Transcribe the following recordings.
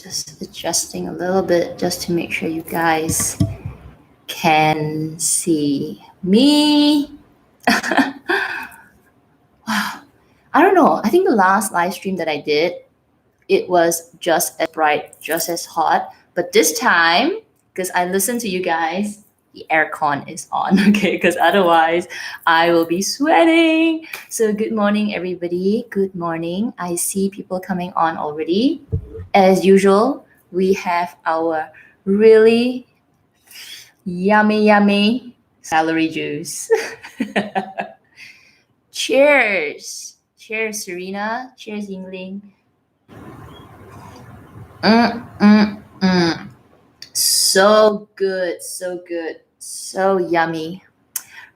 Just adjusting a little bit just to make sure you guys can see me. Wow. I don't know. I think the last live stream that I did, it was just as bright, just as hot. But this time, because I listened to you guys, the aircon is on, okay? Because otherwise, I will be sweating. So, good morning, everybody. Good morning. I see people coming on already. As usual, we have our really yummy celery juice. Cheers. Cheers, Serena. Cheers, Yingling. So good, so good, so yummy.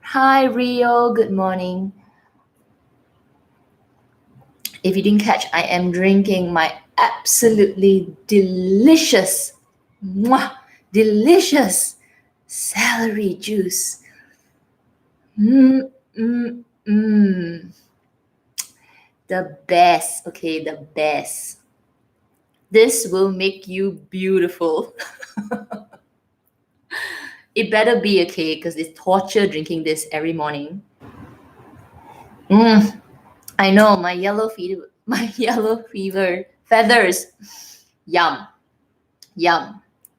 Hi, Rio. Good morning. If you didn't catch, I am drinking my absolutely delicious, delicious celery juice. The best, okay, the best. This will make you beautiful. It better be okay because it's torture drinking this every morning. I know my yellow fever feathers. Yum.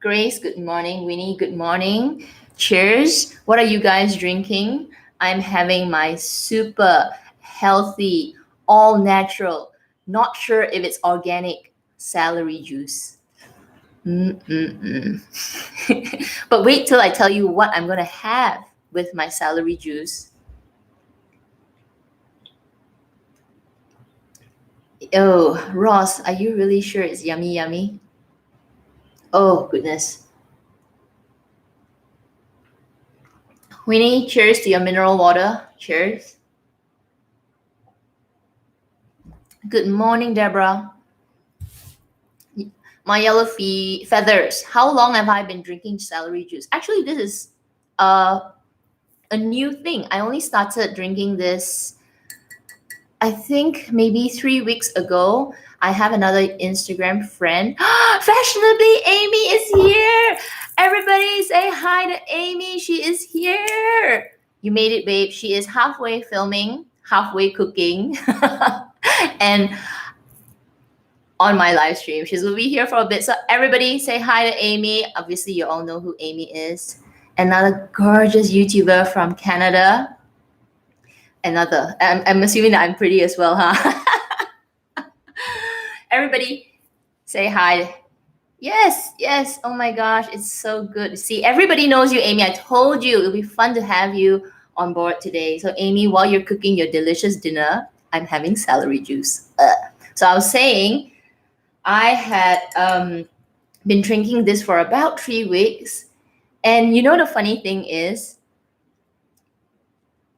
Grace, good morning. Winnie, good morning. Cheers. What are you guys drinking? I'm having my super healthy, all natural, not sure if it's organic celery juice. But wait till I tell you what I'm gonna have with my celery juice. Oh, Ross, are you really sure it's yummy? Oh, goodness. Winnie, cheers to your mineral water. Cheers. Good morning, Deborah. My yellow feathers. How long have I been drinking celery juice? Actually, this is a new thing. I only started drinking this, I think, maybe 3 weeks ago. I have another Instagram friend. Fashionably, Amy is here. Everybody say hi to Amy. She is here. You made it, babe. She is halfway filming, halfway cooking, and on my live stream. She's will be here for a bit. So everybody say hi to Amy. Obviously, you all know who Amy is. Another gorgeous YouTuber from Canada. I'm assuming that I'm pretty as well, huh? Everybody say hi. Yes. Oh my gosh, it's so good to see. Everybody knows you, Amy. I told you it'll be fun to have you on board today. So Amy, while you're cooking your delicious dinner, I'm having celery juice. So I was saying, I had been drinking this for about 3 weeks. And you know, the funny thing is,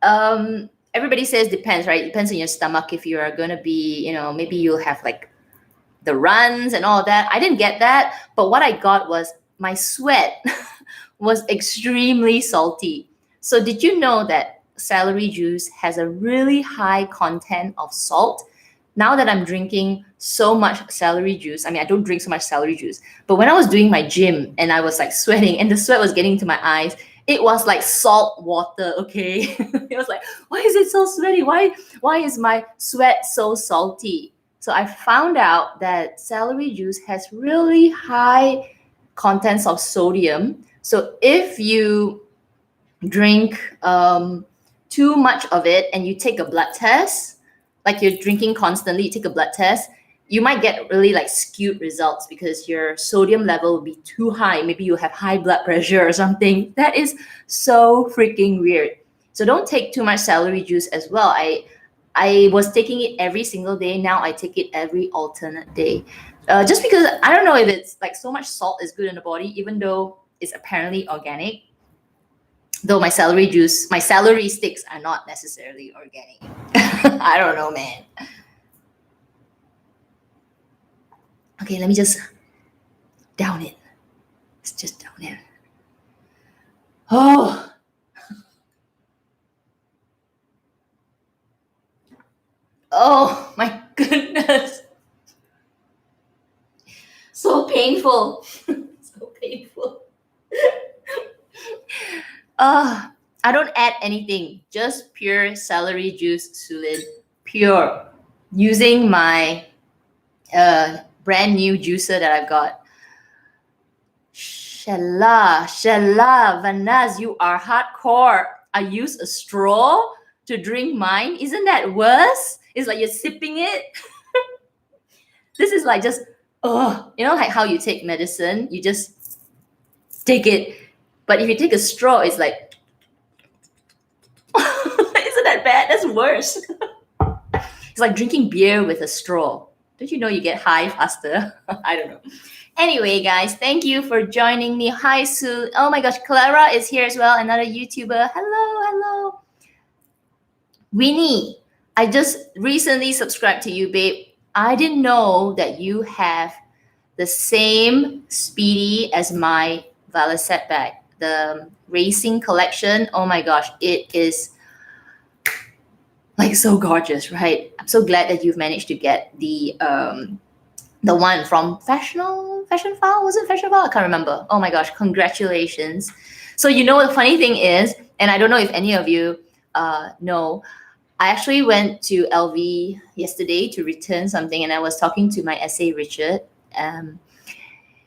everybody says depends, right? It depends on your stomach. If you are going to be, maybe you'll have like the runs and all that. I didn't get that. But what I got was my sweat was extremely salty. So did you know that celery juice has a really high content of salt? Now that I'm drinking so much celery juice, I mean, I don't drink so much celery juice, but when I was doing my gym and I was like sweating and the sweat was getting to my eyes, it was like salt water, okay? It was like, why is it so sweaty? Why is my sweat so salty? So I found out that celery juice has really high contents of sodium. So if you drink too much of it and you take a blood test, like you're drinking constantly, you take a blood test, you might get really like skewed results because your sodium level will be too high. Maybe you have high blood pressure or something. That is so freaking weird. So don't take too much celery juice as well. I was taking it every single day. Now I take it every alternate day. Just because I don't know if it's like so much salt is good in the body, even though it's apparently organic. Though my celery sticks are not necessarily organic. I don't know, man. Okay, let me just down it. Let's just down it. Oh my goodness. So painful. So painful. I don't add anything, just pure celery juice, Sulin. Pure. Using my brand new juicer that I've got. Shella, Vanaz, you are hardcore. I use a straw to drink mine. Isn't that worse? It's like you're sipping it. This is like just, like how you take medicine, you just take it. But if you take a straw, it's like, isn't that bad? That's worse. It's like drinking beer with a straw. Don't you know you get high faster? I don't know. Anyway, guys, thank you for joining me. Hi, Sue. Oh my gosh, Clara is here as well, another YouTuber. Hello. Winnie, I just recently subscribed to you, babe. I didn't know that you have the same Speedy as my Valicet bag, the racing collection. Oh my gosh, it is like so gorgeous, right? I'm so glad that you've managed to get the one from Fashion File. Was it Fashion File? I can't remember. Oh my gosh, congratulations. So you know the funny thing is, and I don't know if any of you know, I actually went to LV yesterday to return something, and I was talking to my SA Richard.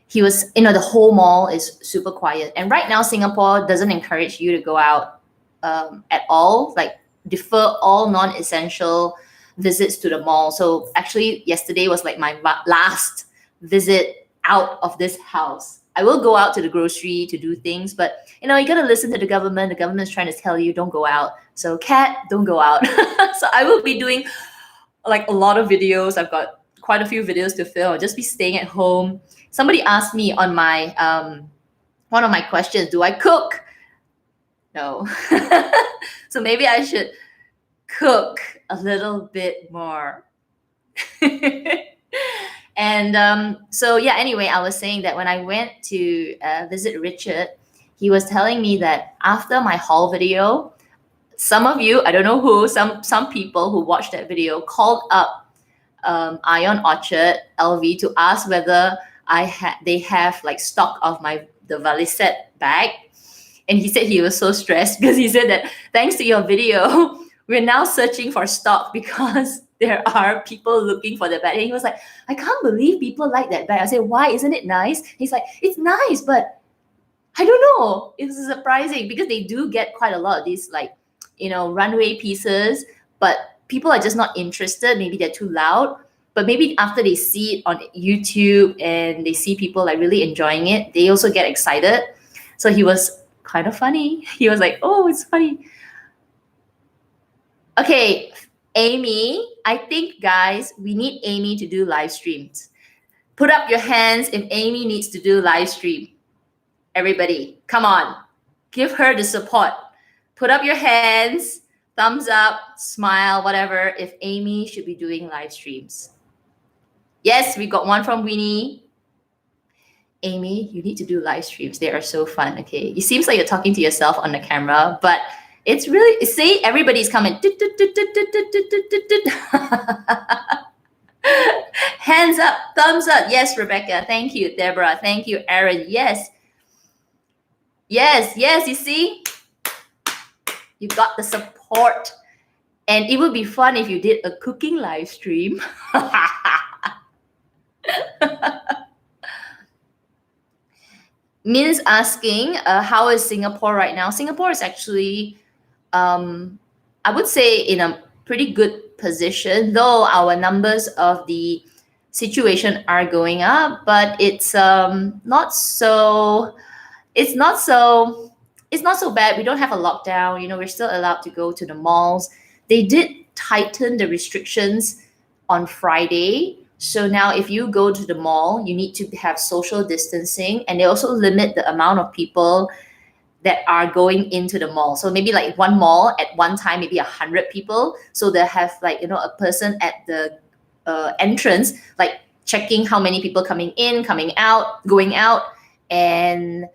He was, the whole mall is super quiet, and right now Singapore doesn't encourage you to go out at all, like defer all non-essential visits to the mall. So actually yesterday was like my last visit out of this house. I will go out to the grocery to do things, but you gotta listen to the government. The government's trying to tell you don't go out. So Kat, don't go out. So I will be doing like a lot of videos. I've got quite a few videos to film. I'll just be staying at home. Somebody asked me on my one of my questions, do I cook? No. So maybe I should cook a little bit more. And so yeah, anyway, I was saying that when I went to visit Richard, he was telling me that after my haul video, some of you, I don't know who, some people who watched that video called up Ion Orchard LV to ask whether they have like stock of the Valicet bag. And he said he was so stressed because he said that thanks to your video, we're now searching for stock because there are people looking for the bag. And he was like, I can't believe people like that bag. I said, why? Isn't it nice? He's like, it's nice, but I don't know. It's surprising because they do get quite a lot of these like, runway pieces, but people are just not interested. Maybe they're too loud. But maybe after they see it on YouTube and they see people like really enjoying it, they also get excited. So he was kind of funny. He was like, oh, it's funny. Okay, Amy, I think, guys, we need Amy to do live streams. Put up your hands if Amy needs to do live stream. Everybody, come on. Give her the support. Put up your hands, thumbs up, smile, whatever, if Amy should be doing live streams. Yes, we got one from Winnie. Amy, you need to do live streams. They are so fun, okay? It seems like you're talking to yourself on the camera, but it's really, see, everybody's coming. Hands up, thumbs up. Yes, Rebecca. Thank you, Deborah. Thank you, Aaron. Yes. Yes, you see? You got the support. And it would be fun if you did a cooking live stream. Min's asking, how is Singapore right now? Singapore is actually, I would say, in a pretty good position, though our numbers of the situation are going up, but it's not so bad. We don't have a lockdown. We're still allowed to go to the malls. They did tighten the restrictions on Friday. So now if you go to the mall, you need to have social distancing, and they also limit the amount of people that are going into the mall. So maybe like one mall at one time, maybe 100 people. So they have like, a person at the entrance, like checking how many people coming in, coming out, going out. And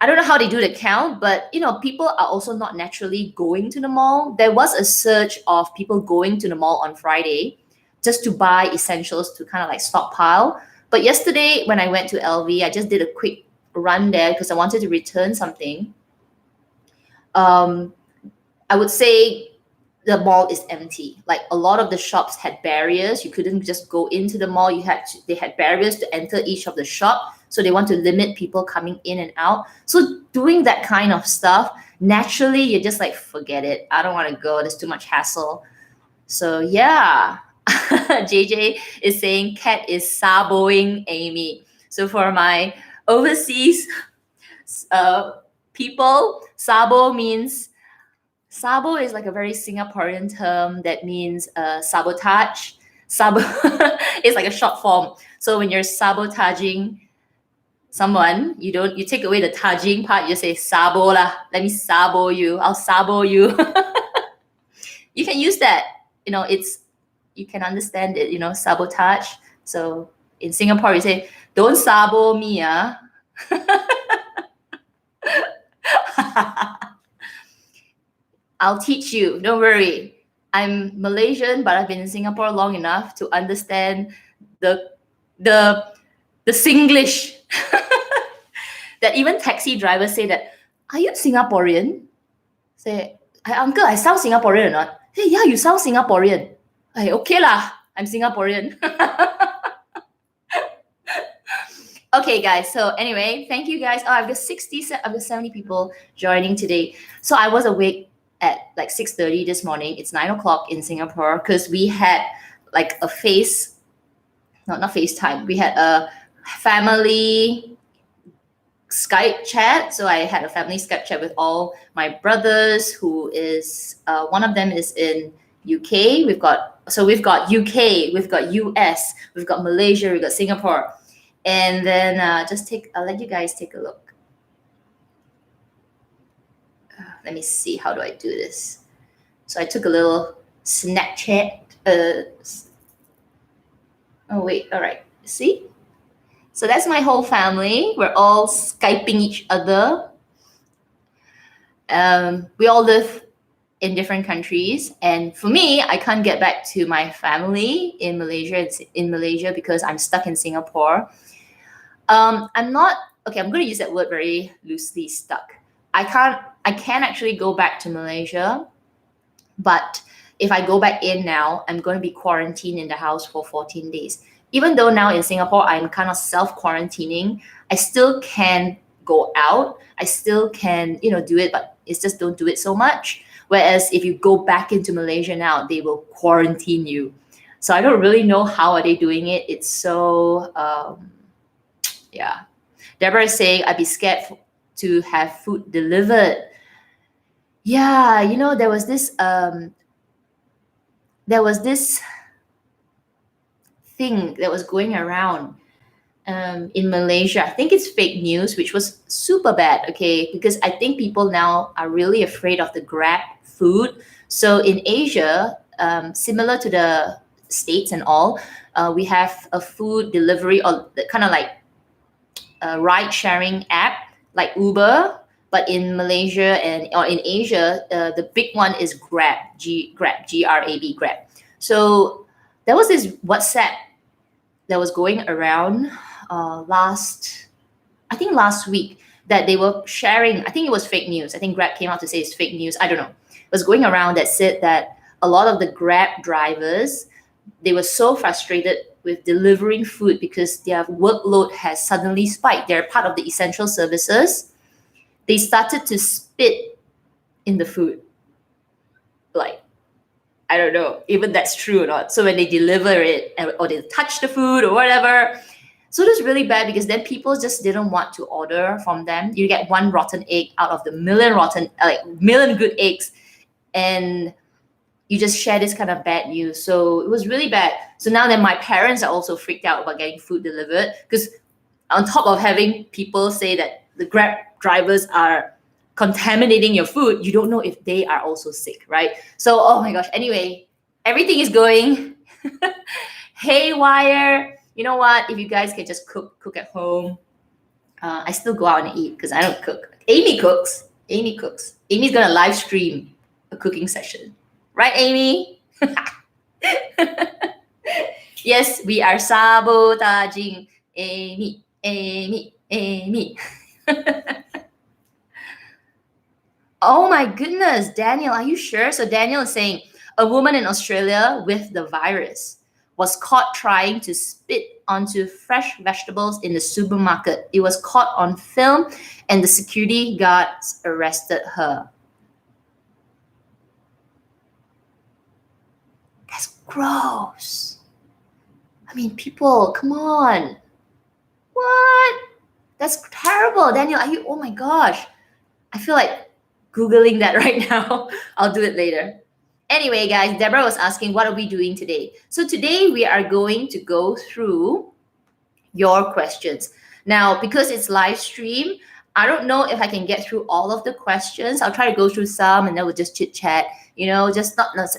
I don't know how they do the count, but people are also not naturally going to the mall. There was a surge of people going to the mall on Friday just to buy essentials to kind of like stockpile. But yesterday when I went to LV, I just did a quick run there because I wanted to return something. I would say the mall is empty. Like a lot of the shops had barriers. You couldn't just go into the mall. They had barriers to enter each of the shop. So they want to limit people coming in and out. So doing that kind of stuff, naturally you're just like, forget it. I don't want to go. There's too much hassle. So yeah. JJ is saying Cat is saboing Amy. So for my overseas people, Sabo is like a very Singaporean term that means sabotage. Sabo is like a short form. So when you're sabotaging someone, you take away the taging part, you say sabo lah. Let me sabo you. I'll sabo you. You can use that. You can understand it, sabotage. So in Singapore, you say, don't sabo me, ah. I'll teach you. Don't worry. I'm Malaysian, but I've been in Singapore long enough to understand the Singlish. That even taxi drivers say that, are you Singaporean? Say, uncle, I sound Singaporean or not? Hey, yeah, you sound Singaporean. Hey, okay lah, I'm Singaporean. Okay, guys. So anyway, thank you guys. Oh, I've got 70 people joining today. So I was awake at like 6:30 this morning. It's 9 o'clock in Singapore because we had like not FaceTime. We had a family Skype chat. So I had a family Skype chat with all my brothers, who is one of them is in UK. We've got UK, we've got US, we've got Malaysia, we've got Singapore. And then I'll let you guys take a look. Let me see, how do I do this? So I took a little Snapchat. Oh wait, all right, see? So that's my whole family. We're all Skyping each other. We all live in different countries. And for me, I can't get back to my family in Malaysia. It's in Malaysia because I'm stuck in Singapore. I'm going to use that word very loosely, stuck. I can actually go back to Malaysia, but if I go back in now, I'm going to be quarantined in the house for 14 days. Even though now in Singapore, I'm kind of self-quarantining, I still can go out. I still can, do it, but it's just don't do it so much. Whereas if you go back into Malaysia now, they will quarantine you. So I don't really know how are they doing it. It's so, yeah. Deborah is saying, I'd be scared to have food delivered. Yeah, there was this thing that was going around in Malaysia. I think it's fake news, which was super bad, okay? Because I think people now are really afraid of the Grab food. So in Asia, similar to the States and all, we have a food delivery or kind of like a ride-sharing app like Uber, but in Malaysia or in Asia, the big one is Grab, G-R-A-B, Grab. So there was this WhatsApp that was going around last week that they were sharing. I think it was fake news. I think Grab came out to say it's fake news. I don't know. It was going around that said that a lot of the Grab drivers, they were so frustrated with delivering food because their workload has suddenly spiked. They're part of the essential services. They started to spit in the food. Like, I don't know, even that's true or not. So when they deliver it or they touch the food or whatever, so it was really bad because then people just didn't want to order from them. You get one rotten egg out of the million good eggs, and you just share this kind of bad news. So it was really bad. So now then my parents are also freaked out about getting food delivered because on top of having people say that the Grab drivers are contaminating your food, you don't know if they are also sick, right? So, oh my gosh. Anyway, everything is going haywire. You know what? If you guys can just cook at home. I still go out and eat because I don't cook. Amy cooks. Amy's gonna live stream a cooking session. Right, Amy? Yes, we are sabotaging Amy, Amy, Amy. Oh my goodness, Daniel, are you sure? So Daniel is saying a woman in Australia with the virus was caught trying to spit onto fresh vegetables in the supermarket. It was caught on film and the security guards arrested her. That's gross. I mean, people, come on. What? That's terrible. Daniel, are you? Oh my gosh. I feel like Googling that right now. I'll do it later. Anyway, guys, Deborah was asking, what are we doing today? So today we are going to go through your questions. Now, because it's live stream, I don't know if I can get through all of the questions. I'll try to go through some and then we'll just chit chat, just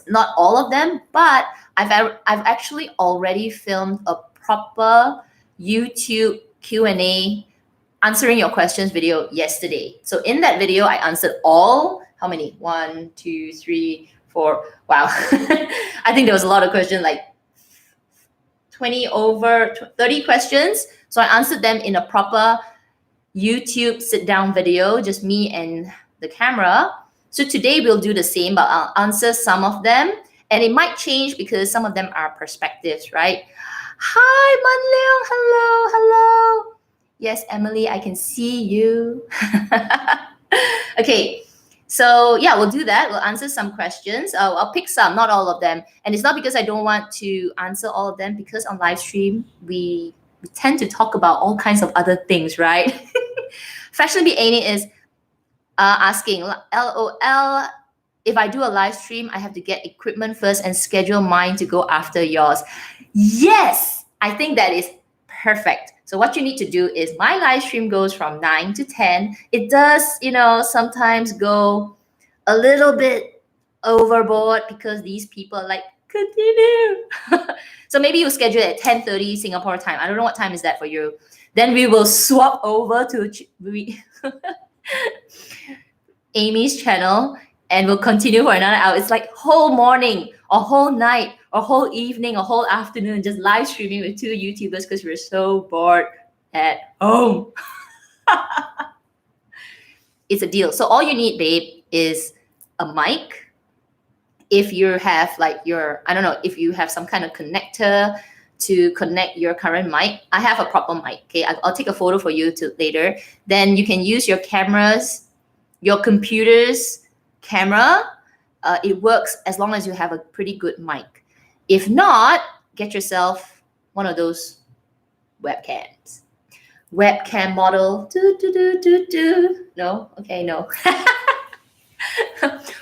not all of them, but I've actually already filmed a proper YouTube Q&A answering your questions video yesterday. So in that video, I answered all, how many? 1, 2, 3, 4. Wow. I think there was a lot of questions, like 30 questions. So I answered them in a proper YouTube sit down video, just me and the camera. So today we'll do the same, but I'll answer some of them. And it might change because some of them are perspectives, right? Hi, Manleong. Hello, hello. Yes, Emily, I can see you. Okay, so yeah, we'll do that. We'll answer some questions. I'll pick some, not all of them. And it's not because I don't want to answer all of them, because on live stream, we tend to talk about all kinds of other things, right? Fashionably Amy is asking, LOL, if I do a live stream, I have to get equipment first and schedule mine to go after yours. Yes, I think that is perfect. So what you need to do is my live stream goes from 9 to 10. It does, sometimes go a little bit overboard because these people are like, continue. So maybe you schedule it at 10:30 Singapore time. I don't know what time is that for you. Then we will swap over to Amy's channel and we'll continue for another hour. It's like whole morning or whole night or whole evening or whole afternoon just live streaming with 2 YouTubers because we're so bored at home. It's a deal. So all you need, babe, is a mic. If you have if you have some kind of connector to connect your current mic. I have a proper mic, okay? I'll take a photo for you later. Then you can use your cameras, your computer's camera. It works as long as you have a pretty good mic. If not, get yourself one of those webcams. Webcam model. No? Okay, no.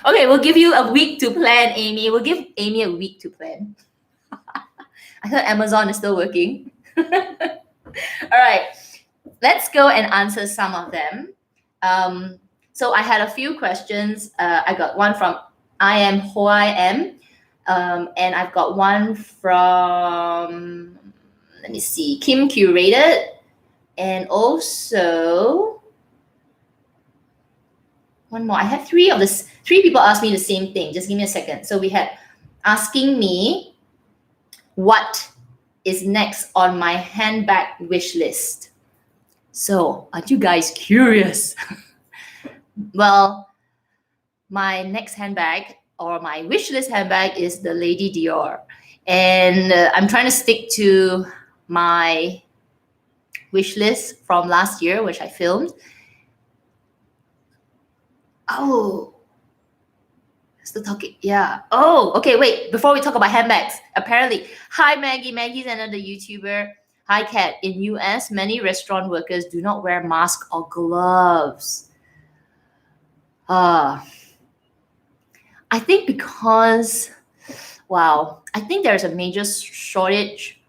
Okay, we'll give you a week to plan, Amy. We'll give Amy a week to plan. I heard Amazon is still working. All right, let's go and answer some of them. So I had a few questions. I got one from I am who I am. And I've got one from, let me see, Kim Curated. And also, one more. I had three people asked me the same thing. Just give me a second. So we had asking me what is next on my handbag wish list. So are you guys curious? Well, my next handbag or my wish list handbag is the Lady Dior. And I'm trying to stick to my wish list from last year, which I filmed. Oh, still talking. Yeah. Oh, okay. Wait, before we talk about handbags, apparently, hi, Maggie. Maggie's another YouTuber. Hi, Kat. In US, many restaurant workers do not wear masks or gloves. I think because, I think there's a major shortage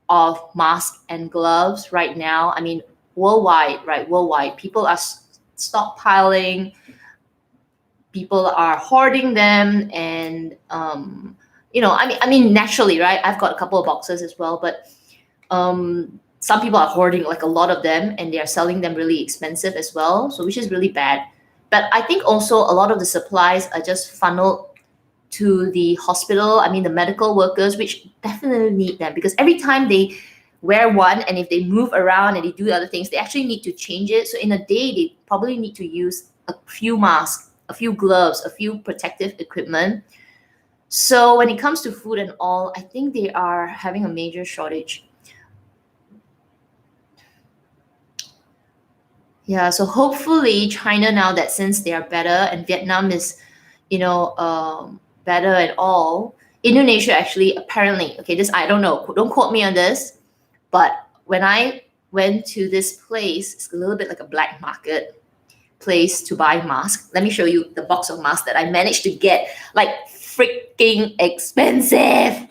of masks and gloves right now. I mean, worldwide, right? Worldwide, people are stockpiling. People are hoarding them, and I mean, naturally, right? I've got a couple of boxes as well, but some people are hoarding like a lot of them, and they are selling them really expensive as well. So, which is really bad. But I think also a lot of the supplies are just funneled to the hospital, I mean the medical workers, which definitely need them, because every time they wear one and if they move around and they do other things, they actually need to change it. So in a day, they probably need to use a few masks, a few gloves, a few protective equipment. So when it comes to food and all, I think they are having a major shortage. Yeah, so hopefully China, now that since they are better and Vietnam is, better and all, Indonesia actually apparently, okay, this I don't know, don't quote me on this, but when I went to this place, it's a little bit like a black market place to buy masks. Let me show you the box of masks that I managed to get, like freaking expensive.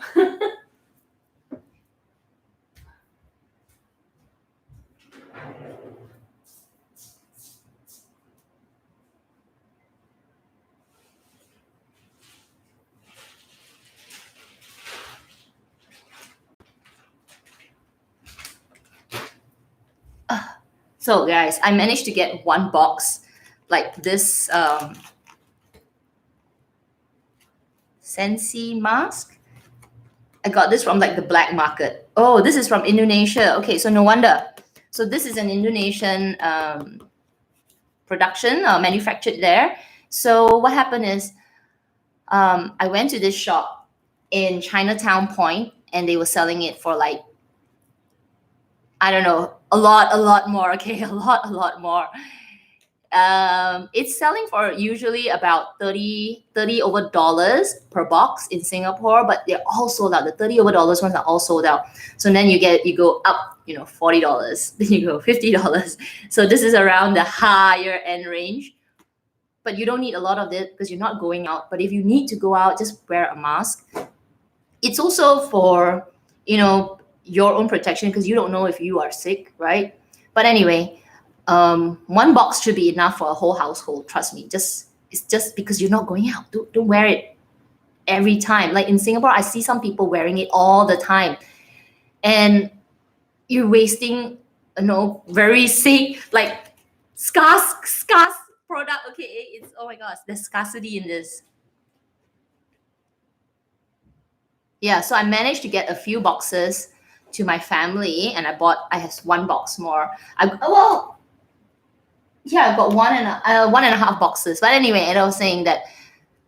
So guys, I managed to get one box like this Sensi mask. I got this from like the black market. Oh, this is from Indonesia. Okay, so no wonder. So this is an Indonesian production, manufactured there. So what happened is I went to this shop in Chinatown Point and they were selling it for like, I don't know, a lot more. Okay, a lot more. It's selling for usually about 30 over dollars per box in Singapore, but they're all sold out. The 30 over dollars ones are all sold out. So then you go up, $40, then you go $50. So this is around the higher end range, but you don't need a lot of it because you're not going out. But if you need to go out, just wear a mask. It's also for, your own protection, because you don't know if you are sick, right? But anyway, one box should be enough for a whole household. Trust me. It's just because you're not going out. Don't wear it every time. Like in Singapore, I see some people wearing it all the time, and you're wasting, very safe, like scarce product. Okay, it's, oh my gosh, there's scarcity in this. Yeah, so I managed to get a few boxes to my family, and I have one box more. I got one and a half boxes. But anyway, and I was saying that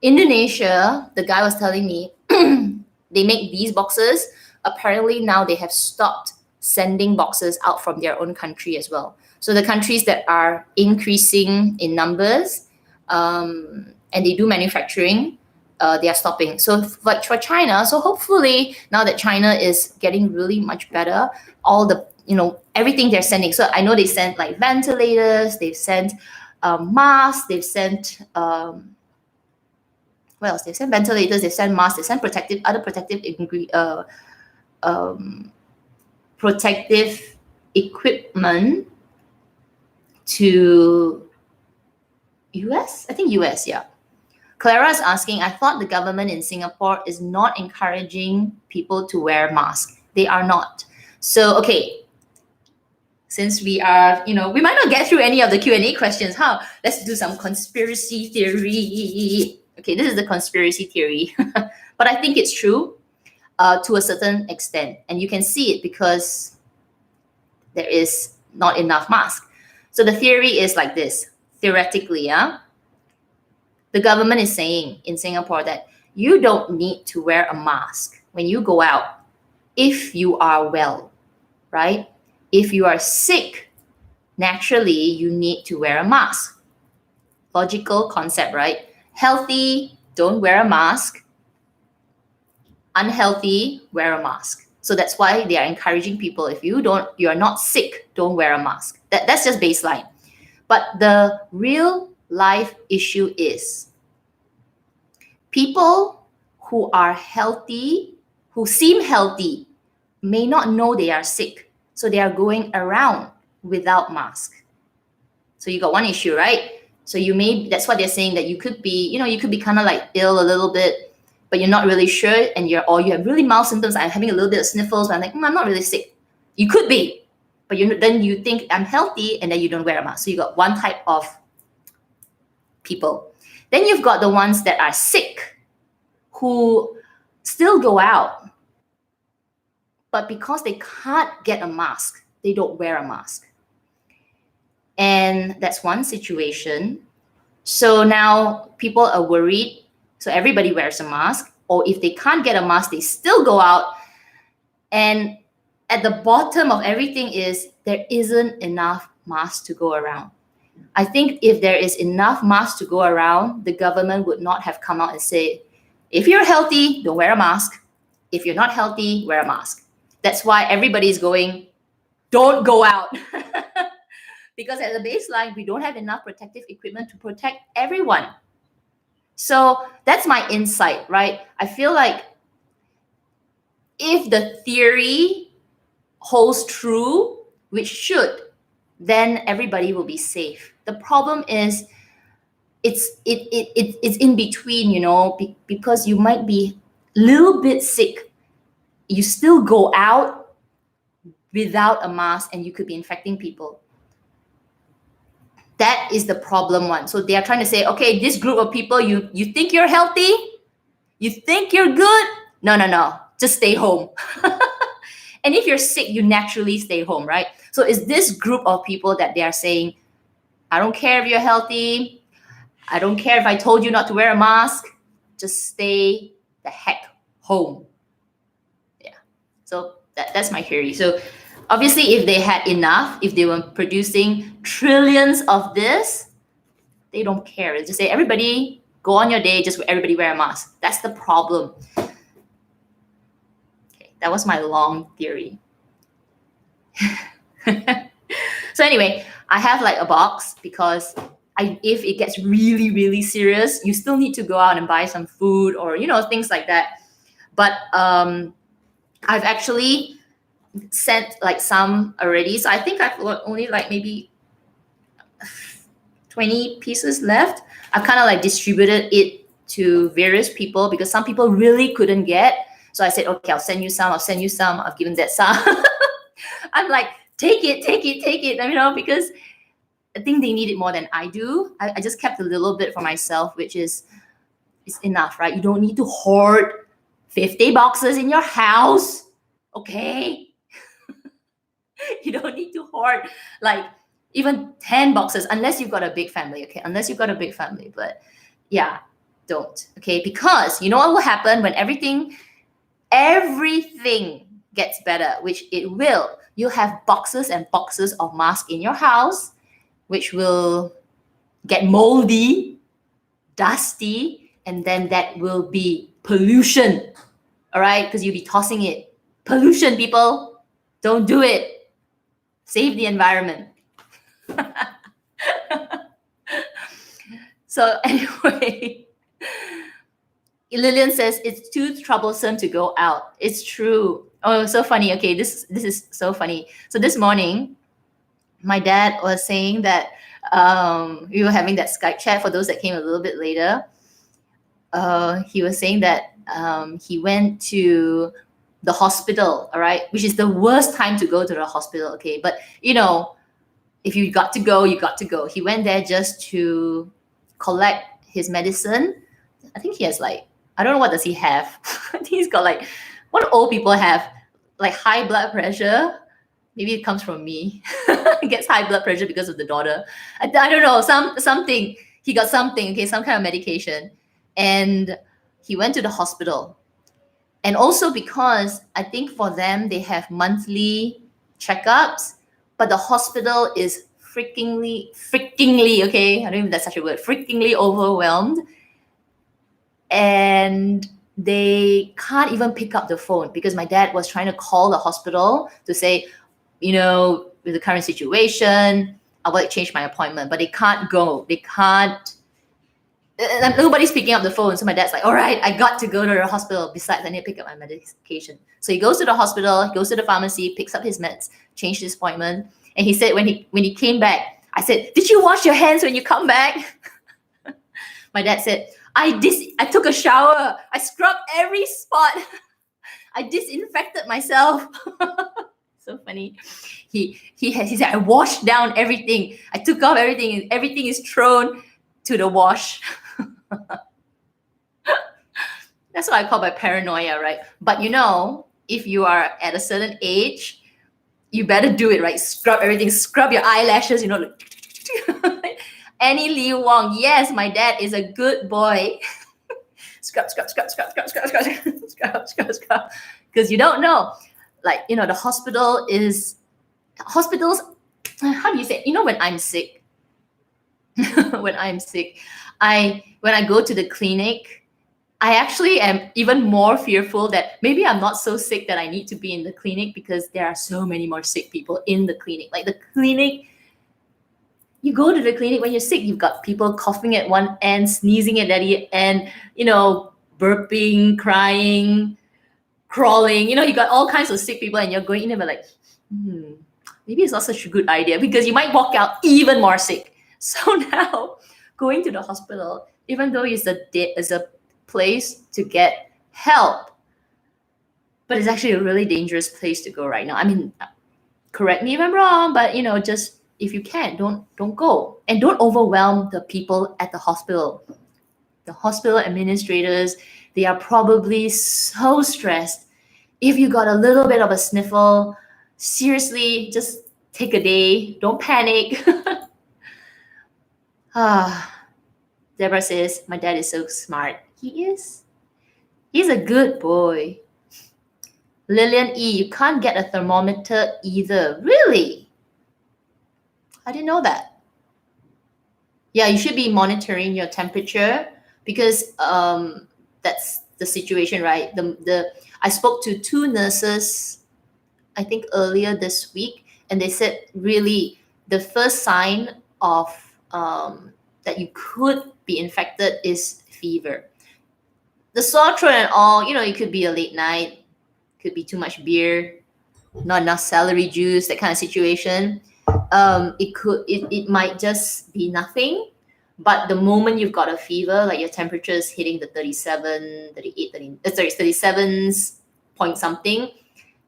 Indonesia, the guy was telling me, they make these boxes. Apparently now they have stopped sending boxes out from their own country as well. So the countries that are increasing in numbers, and they do manufacturing, they are stopping. So for China, so hopefully now that China is getting really much better, all the, everything they're sending. So I know they sent like ventilators, they've sent masks, they've sent, what else? They've sent ventilators, they've sent masks, they sent protective equipment to US? I think US, yeah. Clara is asking, I thought the government in Singapore is not encouraging people to wear masks. They are not. So, okay, since we are, we might not get through any of the Q&A questions, huh? Let's do some conspiracy theory. Okay, this is the conspiracy theory. But I think it's true to a certain extent. And you can see it because there is not enough masks. So the theory is like this. Theoretically, yeah? The government is saying in Singapore that you don't need to wear a mask when you go out if you are well, right? If you are sick, naturally you need to wear a mask. Logical concept, right? Healthy, don't wear a mask. Unhealthy, wear a mask. So that's why they are encouraging people, if you are not sick, don't wear a mask. That's just baseline. But the real life issue is people who are healthy, who seem healthy, may not know they are sick. So they are going around without mask. So you got one issue, right? So that's what they're saying, that you could be, you could be kind of like ill a little bit, but you're not really sure, and you have really mild symptoms. I'm having a little bit of sniffles, but I'm like, I'm not really sick. You could be, but then you think I'm healthy, and then you don't wear a mask. So you got one type of people. Then you've got the ones that are sick, who still go out, but because they can't get a mask, they don't wear a mask. And that's one situation. So now people are worried. So everybody wears a mask, or if they can't get a mask, they still go out. And at the bottom of everything is there isn't enough masks to go around. I think if there is enough masks to go around, the government would not have come out and say, if you're healthy, don't wear a mask. If you're not healthy, wear a mask. That's why everybody's going, don't go out. Because at the baseline, we don't have enough protective equipment to protect everyone. So that's my insight, right? I feel like if the theory holds true, which should, then everybody will be safe. The problem is it's in between, you know, because you might be a little bit sick. You still go out without a mask and you could be infecting people. That is the problem one. So they are trying to say, okay, this group of people, you think you're healthy? You think you're good? No. Just stay home. And if you're sick, you naturally stay home, right? So it's this group of people that they are saying, I don't care if you're healthy. I don't care if I told you not to wear a mask. Just stay the heck home. Yeah. So that's my theory. So obviously, if they had enough, if they were producing trillions of this, they don't care. They just say, everybody, go on your day, just everybody wear a mask. That's the problem. Okay, that was my long theory. So anyway, I have like a box because if it gets really, really serious, you still need to go out and buy some food or, you know, things like that. But I've actually sent like some already. So I think I've got only like maybe 20 pieces left. I've kind of like distributed it to various people because some people really couldn't get. So I said, okay, I'll send you some. I've given that some. I'm like, take it, you know, because I think they need it more than I do. I just kept a little bit for myself, which is enough, right? You don't need to hoard 50 boxes in your house, okay? You don't need to hoard like even 10 boxes unless you've got a big family, okay? Unless you've got a big family, but yeah, don't, okay? Because you know what will happen when everything gets better, which it will. You'll have boxes and boxes of masks in your house, which will get moldy, dusty, and then that will be pollution, all right? Because you'll be tossing it. Pollution, people, don't do it. Save the environment. So anyway, Lillian says it's too troublesome to go out. It's true. Oh, so funny. Okay, this is so funny. So this morning, my dad was saying that we were having that Skype chat for those that came a little bit later. He was saying that he went to the hospital, all right, which is the worst time to go to the hospital, okay? But, you know, if you got to go, you got to go. He went there just to collect his medicine. I think he has like, I don't know what does he have. I think he's got like, what do old people have? Like high blood pressure. Maybe it comes from me. He gets high blood pressure because of the daughter. I don't know, something. He got something, okay, some kind of medication. And he went to the hospital. And also because I think for them, they have monthly checkups, but the hospital is freakingly, okay, I don't know if that's such a word, freakingly overwhelmed. And they can't even pick up the phone because my dad was trying to call the hospital to say, you know, with the current situation, I will change my appointment, but they can't go. They can't. Nobody's picking up the phone. So my dad's like, all right, I got to go to the hospital. Besides, I need to pick up my medication. So he goes to the hospital, goes to the pharmacy, picks up his meds, changed his appointment. And he said when he came back, I said, did you wash your hands when you come back? My dad said, I took a shower. I scrubbed every spot. I disinfected myself. So funny. He said, I washed down everything. I took off everything. Everything is thrown to the wash. That's what I call my paranoia, right? But if you are at a certain age, you better do it, right? Scrub everything, scrub your eyelashes, Annie Lee Wong, yes, my dad is a good boy. Scrub, scrub, scrub, scrub, scrub, scrub, scrub, scrub, scrub, scrub. Because you don't know. The hospitals, how do you say, when I'm sick, when I go to the clinic, I actually am even more fearful that maybe I'm not so sick that I need to be in the clinic, because there are so many more sick people in the clinic. Like the clinic, you go to the clinic when you're sick, you've got people coughing at one end, sneezing at the end, burping, crying, crawling. You got all kinds of sick people, and you're going in and like, maybe it's not such a good idea, because you might walk out even more sick. So now, going to the hospital, even though it's a place to get help, but it's actually a really dangerous place to go right now. I mean, correct me if I'm wrong, but just if you can, don't go, and don't overwhelm the people at the hospital. The hospital administrators, they are probably so stressed. If you got a little bit of a sniffle, seriously, just take a day. Don't panic. Deborah says, my dad is so smart. He is. He's a good boy. Lillian E, you can't get a thermometer either. Really? I didn't know that. Yeah, you should be monitoring your temperature, because that's the situation, right? I spoke to 2 nurses, I think earlier this week, and they said really the first sign of that you could be infected is fever. The sore throat and all, it could be a late night, could be too much beer, not enough celery juice, that kind of situation. It might just be nothing, but the moment you've got a fever, like your temperature is hitting the 37, 38, 37 point something,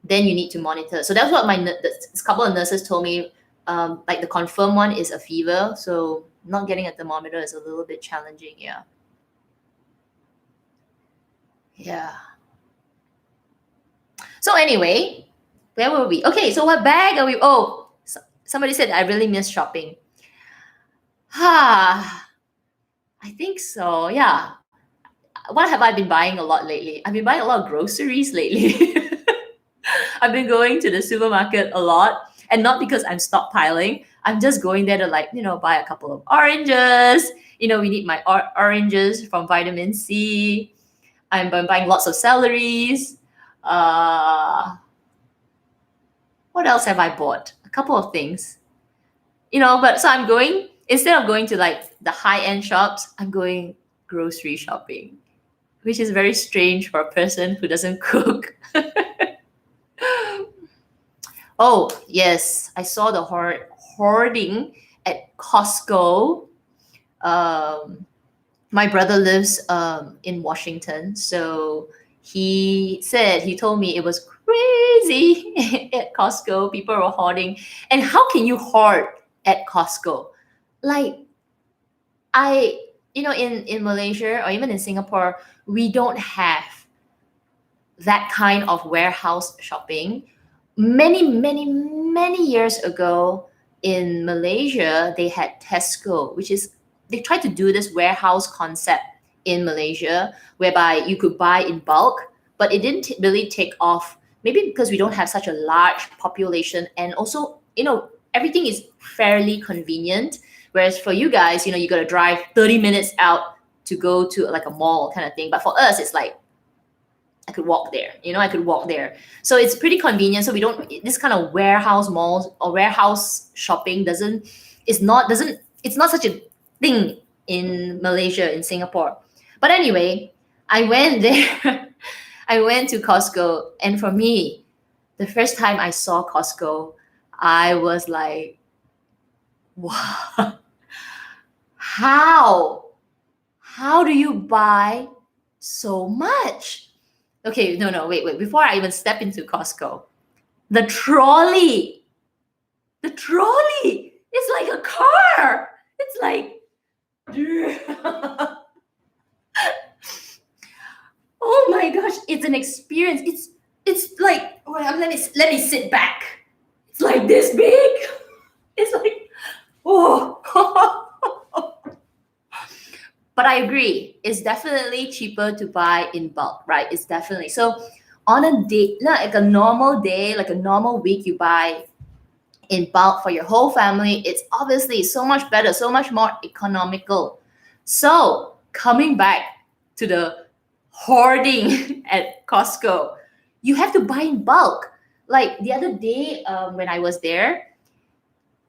then you need to monitor. So that's what this couple of nurses told me. Like the confirmed one is a fever, so not getting a thermometer is a little bit challenging. Yeah. So anyway, where were we? Okay, so what bag are we? Oh, somebody said I really miss shopping. I think so. Yeah. What have I been buying a lot lately? I've been buying a lot of groceries lately. I've been going to the supermarket a lot, and not because I'm stockpiling. I'm just going there to buy a couple of oranges. We need my oranges from vitamin C. I'm buying lots of celeries. What else have I bought? A couple of things. But so I'm going, instead of going to the high-end shops, I'm going grocery shopping, which is very strange for a person who doesn't cook. Oh, yes. I saw the hoarding at Costco. My brother lives in Washington, so he told me it was crazy at Costco. People were hoarding. And how can you hoard at Costco? In Malaysia or even in Singapore, we don't have that kind of warehouse shopping. Many, many, many years ago in Malaysia, they had Tesco, they tried to do this warehouse concept in Malaysia, whereby you could buy in bulk, but it didn't really take off. Maybe because we don't have such a large population, and also, everything is fairly convenient. Whereas for you guys, you got to drive 30 minutes out to go to a mall kind of thing. But for us, it's like, I could walk there. So it's pretty convenient. So we don't, this kind of warehouse malls or warehouse shopping it's not such a thing in Malaysia, in Singapore. But anyway, I went there. I went to Costco, and for me, the first time I saw Costco, I was like, wow, how do you buy so much? Okay, no, wait. Before I even step into Costco, the trolley is like a car. It's like, oh an experience. It's like, oh, let me sit back. It's like this big. It's like, oh. But I agree, it's definitely cheaper to buy in bulk, right? It's definitely so. On a day, like a normal day, like a normal week, you buy in bulk for your whole family. It's obviously so much better, so much more economical. So coming back to the hoarding at Costco, you have to buy in bulk. Like the other day, when I was there,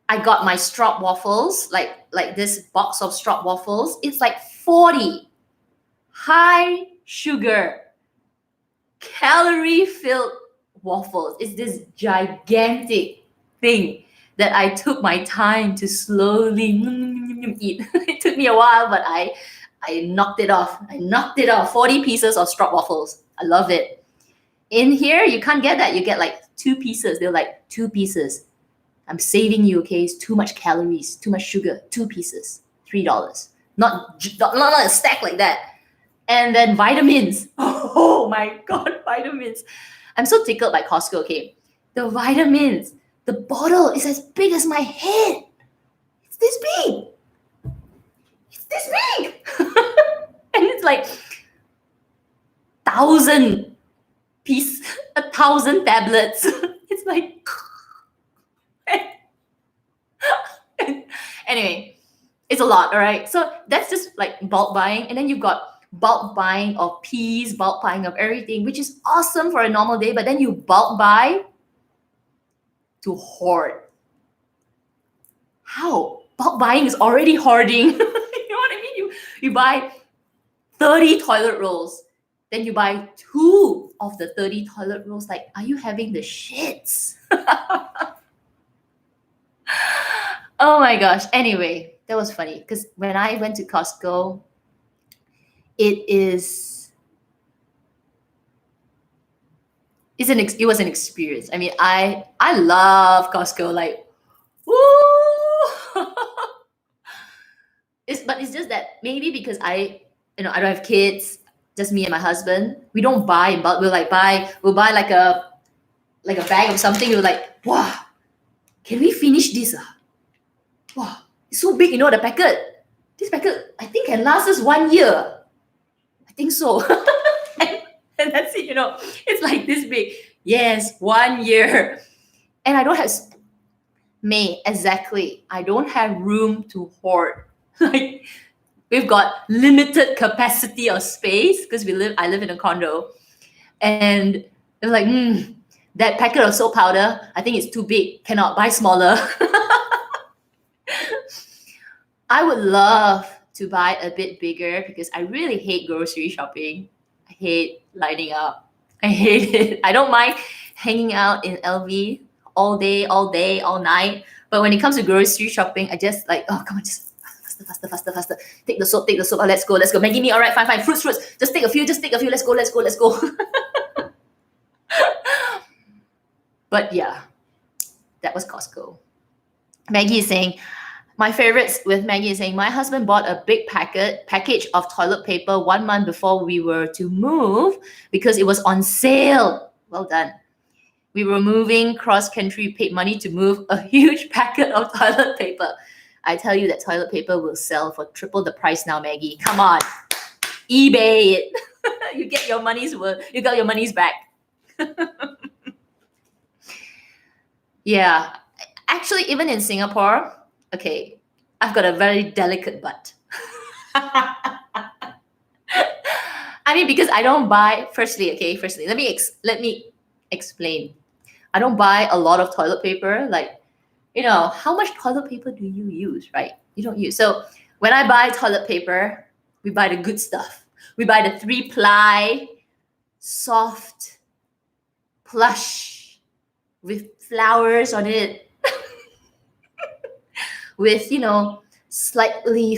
I got my strop waffles, like this box of strop waffles. It's like 40 high sugar, calorie filled waffles. It's this gigantic thing that I took my time to slowly eat. It took me a while, but I knocked it off. 40 pieces of strop waffles. I love it. In here, you can't get that. You get like 2 pieces. They're like 2 pieces. I'm saving you, okay? It's too much calories, too much sugar. 2 pieces, $3. Not a stack like that. And then vitamins. Oh my God, vitamins. I'm so tickled by Costco, okay? The vitamins, the bottle is as big as my head. It's this big. It's this big. And it's like 1,000 tablets. It's like, anyway, it's a lot, all right? So that's just like bulk buying. And then you've got bulk buying of peas, bulk buying of everything, which is awesome for a normal day. But then you bulk buy to hoard. How? Bulk buying is already hoarding. You know what I mean? You buy 30 toilet rolls. Then you buy 2 of the 30 toilet rolls. Like, are you having the shits? Oh my gosh. Anyway, that was funny because when I went to Costco, it was an experience. I mean, I love Costco. Like, woo! It's just that maybe because I don't have kids, just me and my husband. We don't buy in bulk. We'll buy like a bag of something. We're like, wow, can we finish this? Wow, it's so big, the packet. This packet, I think, can last us 1 year. I think so. and that's it, it's like this big. Yes, 1 year. And I don't have, exactly. I don't have room to hoard. Like, we've got limited capacity of space because I live in a condo. And it's like, that packet of soap powder, I think it's too big. Cannot buy smaller. I would love to buy a bit bigger because I really hate grocery shopping. I hate lining up. I hate it. I don't mind hanging out in LV all day, all night. But when it comes to grocery shopping, I just like, oh, come on, just faster. Take the soap. Oh, let's go. Maggie mee, all right, fine. Fruits. Just take a few. Let's go. But yeah, that was Costco. Maggie is saying, my favorites with Maggie is saying, my husband bought a big package of toilet paper 1 month before we were to move because it was on sale. Well done. We were moving cross-country, paid money to move a huge packet of toilet paper. I tell you that toilet paper will sell for triple the price now, Maggie. Come on. eBay it. You get your money's worth. You got your money's back. Yeah. Actually, even in Singapore, okay, I've got a very delicate butt. I mean, because I don't buy, firstly, let me explain. I don't buy a lot of toilet paper. Like, how much toilet paper do you use, right? You don't use. So when I buy toilet paper, we buy the good stuff. We buy the 3-ply, soft, plush, with flowers on it. With, slightly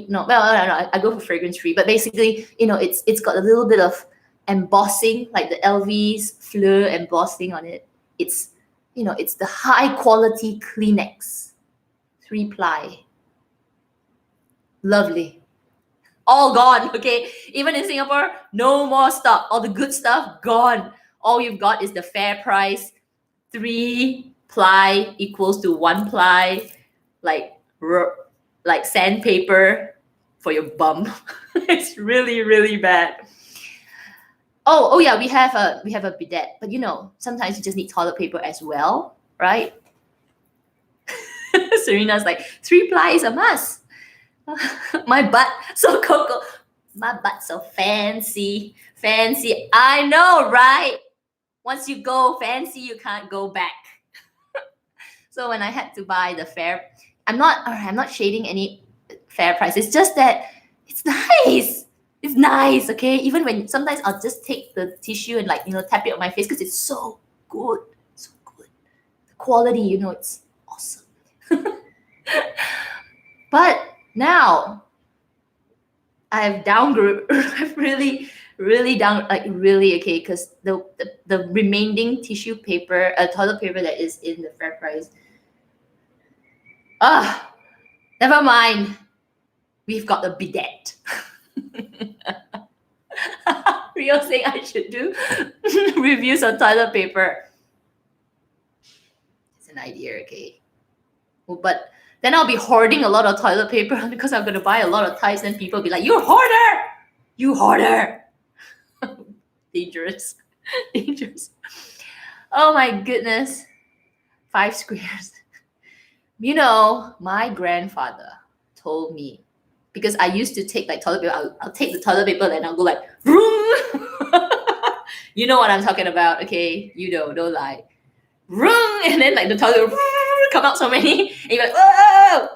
no, I go for fragrance free, but basically, it's got a little bit of embossing, like the LV's Fleur embossing on it. It's, it's the high quality Kleenex 3-ply. Lovely. all gone. Okay, even in Singapore, no more stock. All the good stuff gone. All you've got is the fair price. 3 ply equals to 1 ply, like sandpaper for your bum. It's really, really bad. Oh yeah, we have a bidet, but you know, sometimes you just need toilet paper as well, right? Serena's like, 3 ply is a must. My butt so Coco, my butt so fancy. I know, right? Once you go fancy, you can't go back. So when I had to buy the fair, I'm not shading any fair price. It's just that it's nice. It's nice, okay? Even when sometimes I'll just take the tissue and, like, you know, tap it on my face because it's so good. So good. The quality, you know, it's awesome. But now I've downgraded. I've really okay, because the remaining tissue paper, toilet paper that is in the fair price. Never mind. We've got a bidet. Rio saying I should do reviews on toilet paper. It's an idea, okay? Well, but then I'll be hoarding a lot of toilet paper because I'm going to buy a lot of types, and people will be like, you hoarder! You hoarder! Dangerous. Dangerous. Oh my goodness. 5 squares. You know, my grandfather told me, because I used to take like toilet paper, I'll take the toilet paper and I'll go like, vroom! You know what I'm talking about, okay? You don't lie. Vroom! And then like the toilet paper come out so many, and you're like, whoa!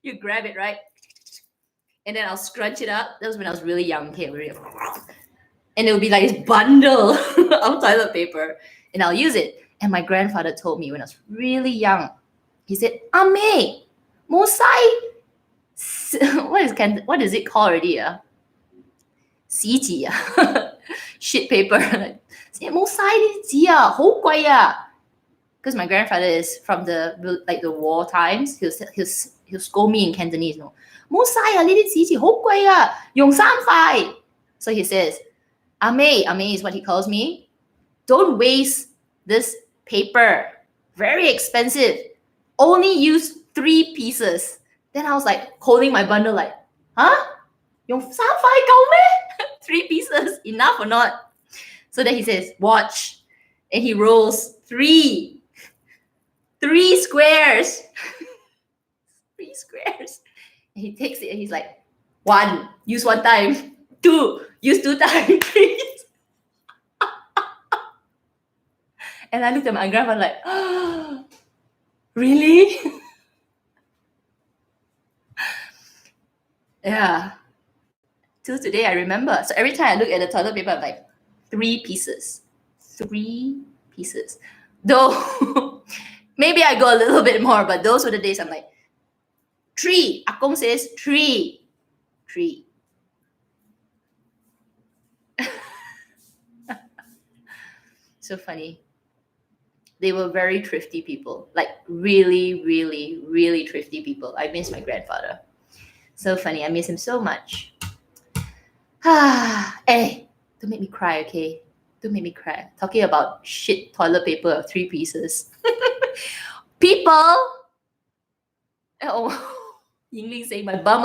You grab it, right? And then I'll scrunch it up. That was when I was really young, okay? And it would be like this bundle of toilet paper, and I'll use it. And my grandfather told me when I was really young, he said, Ame, mosai, what is it called already? Xiji, shit paper. Mosai because my grandfather is from the war times. He'll scold me in Cantonese. No, mosai呢啲紙好貴啊，用3塊. So he says, Ame is what he calls me. Don't waste this paper. Very expensive. Only use 3 pieces. Then I was like holding my bundle like, huh? 用3塊夠咩? 3 pieces, enough or not? So then he says, watch. And he rolls 3 squares. 3 squares. And he takes it and he's like, 1, use 1 time. 2, use 2 times. 3. And I looked at my grandma like, oh, really? Yeah. Till today, I remember. So every time I look at the toilet paper, I'm like, 3 pieces. 3 pieces. Though, maybe I go a little bit more, but those were the days I'm like, 3. Akong says 3. 3. So funny. They were very thrifty people. Like really, really, really thrifty people. I miss my grandfather. So funny. I miss him so much. Hey, don't make me cry, okay? Don't make me cry. Talking about shit toilet paper of 3 pieces. People. Oh, Yingling saying my bum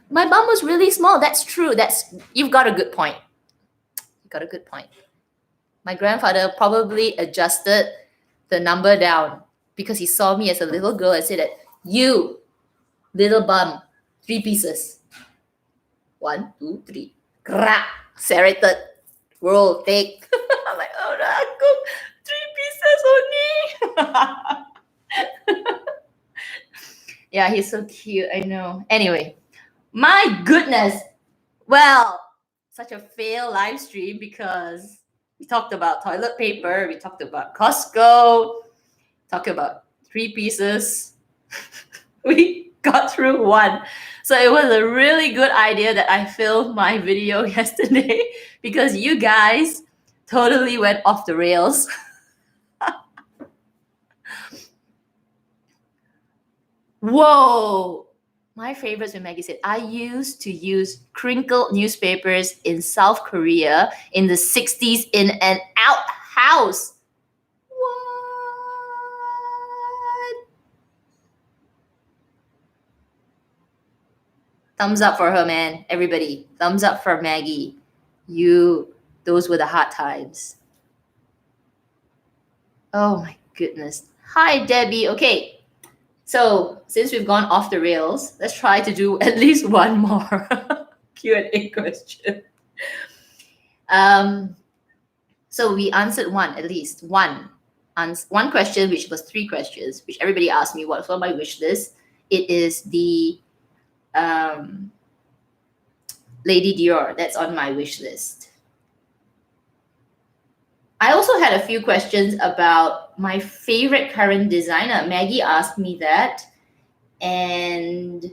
was really small. That's true. You've got a good point. You got a good point. My grandfather probably adjusted the number down because he saw me as a little girl and said that, you little bum, 3 pieces. 1, 2, 3. Crack. Serrated. Roll. Take. I'm like, oh no, 3 pieces only. Yeah, he's so cute. I know. Anyway, my goodness. Well, such a fail live stream because we talked about toilet paper. We talked about Costco. Talked about 3 pieces. We got through 1. So it was a really good idea that I filmed my video yesterday because you guys totally went off the rails. Whoa. My favorites when Maggie said, I used to use crinkled newspapers in South Korea in the 60s in an outhouse. What? Thumbs up for her, man. Everybody, thumbs up for Maggie. Those were the hard times. Oh my goodness. Hi, Debbie. Okay, so since we've gone off the rails, let's try to do at least one more Q&A question. So we answered at least one question, which was 3 questions, which everybody asked me what's on my wish list. It is the Lady Dior that's on my wish list. I also had a few questions about my favorite current designer. Maggie asked me that. And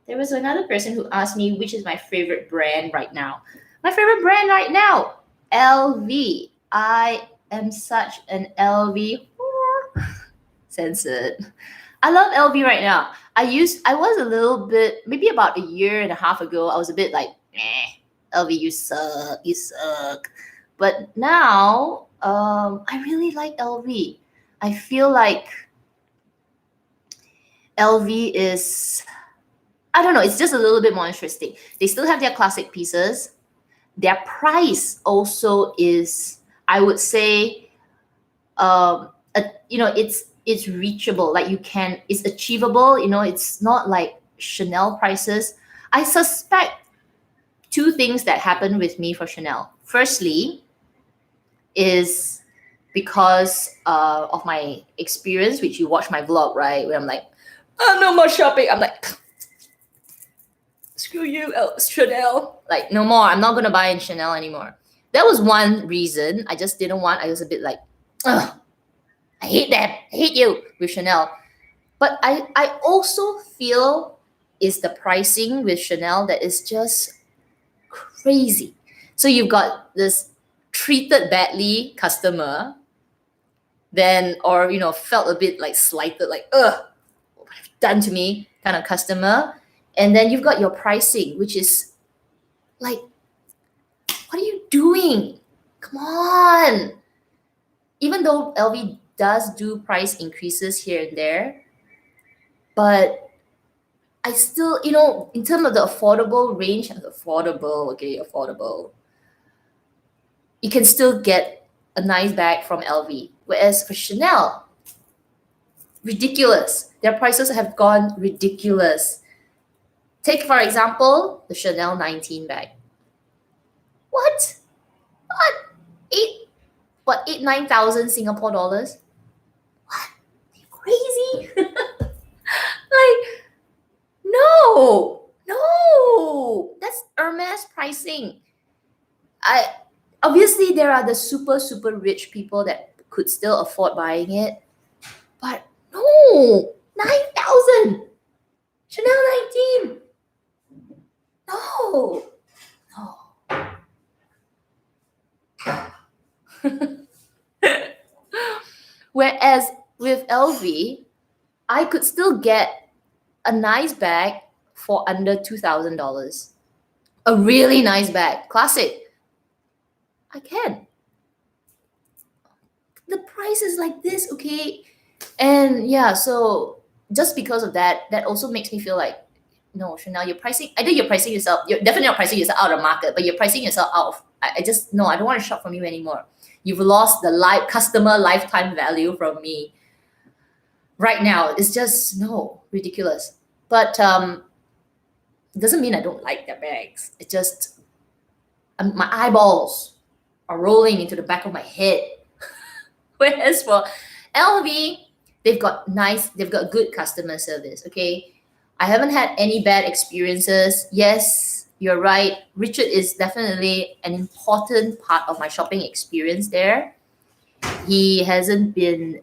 there was another person who asked me which is my favorite brand right now. My favorite brand right now, LV. I am such an LV whore. Censored. I love LV right now. I was a little bit, maybe about a year and a half ago, I was a bit like, LV, you suck. But now, I really like LV. I feel like LV is, I don't know, it's just a little bit more interesting. They still have their classic pieces. Their price also is, I would say, it's reachable. Like it's achievable. It's not like Chanel prices. I suspect 2 things that happened with me for Chanel. Firstly, is because of my experience, which you watch my vlog, right? Where I'm like, oh, no more shopping. I'm like, screw you, Chanel. Like, no more. I'm not going to buy in Chanel anymore. That was one reason. I just didn't want. I was a bit like, ugh, I hate that. I hate you with Chanel. But I also feel is the pricing with Chanel that is just crazy. So you've got this treated badly customer, then, or, felt a bit like slighted, like, ugh, what have you done to me kind of customer. And then you've got your pricing, which is like, what are you doing? Come on. Even though LV does do price increases here and there, but I still, in terms of the affordable range, affordable, you can still get a nice bag from LV. Whereas for Chanel, ridiculous. Their prices have gone ridiculous. Take, for example, the Chanel 19 bag. What? 9,000 Singapore dollars? What? Are you crazy? Like, no. That's Hermes pricing. Obviously there are the super, super rich people that could still afford buying it. But no, 9,000. Chanel 19. No. Whereas with LV, I could still get a nice bag for under $2,000. A really nice bag, classic. I can. The price is like this, okay? And yeah, so just because of that, that also makes me feel like, no, Chanel, you're pricing yourself, you're definitely not pricing yourself out of market, but you're pricing yourself out of, I just, no, I don't want to shop from you anymore. You've lost the customer lifetime value from me. Right now, it's just, no, ridiculous. But it doesn't mean I don't like their bags. It just, my eyeballs are rolling into the back of my head. Whereas for LV, they've got good customer service, okay? I haven't had any bad experiences. Yes, you're right. Richard is definitely an important part of my shopping experience there. He hasn't been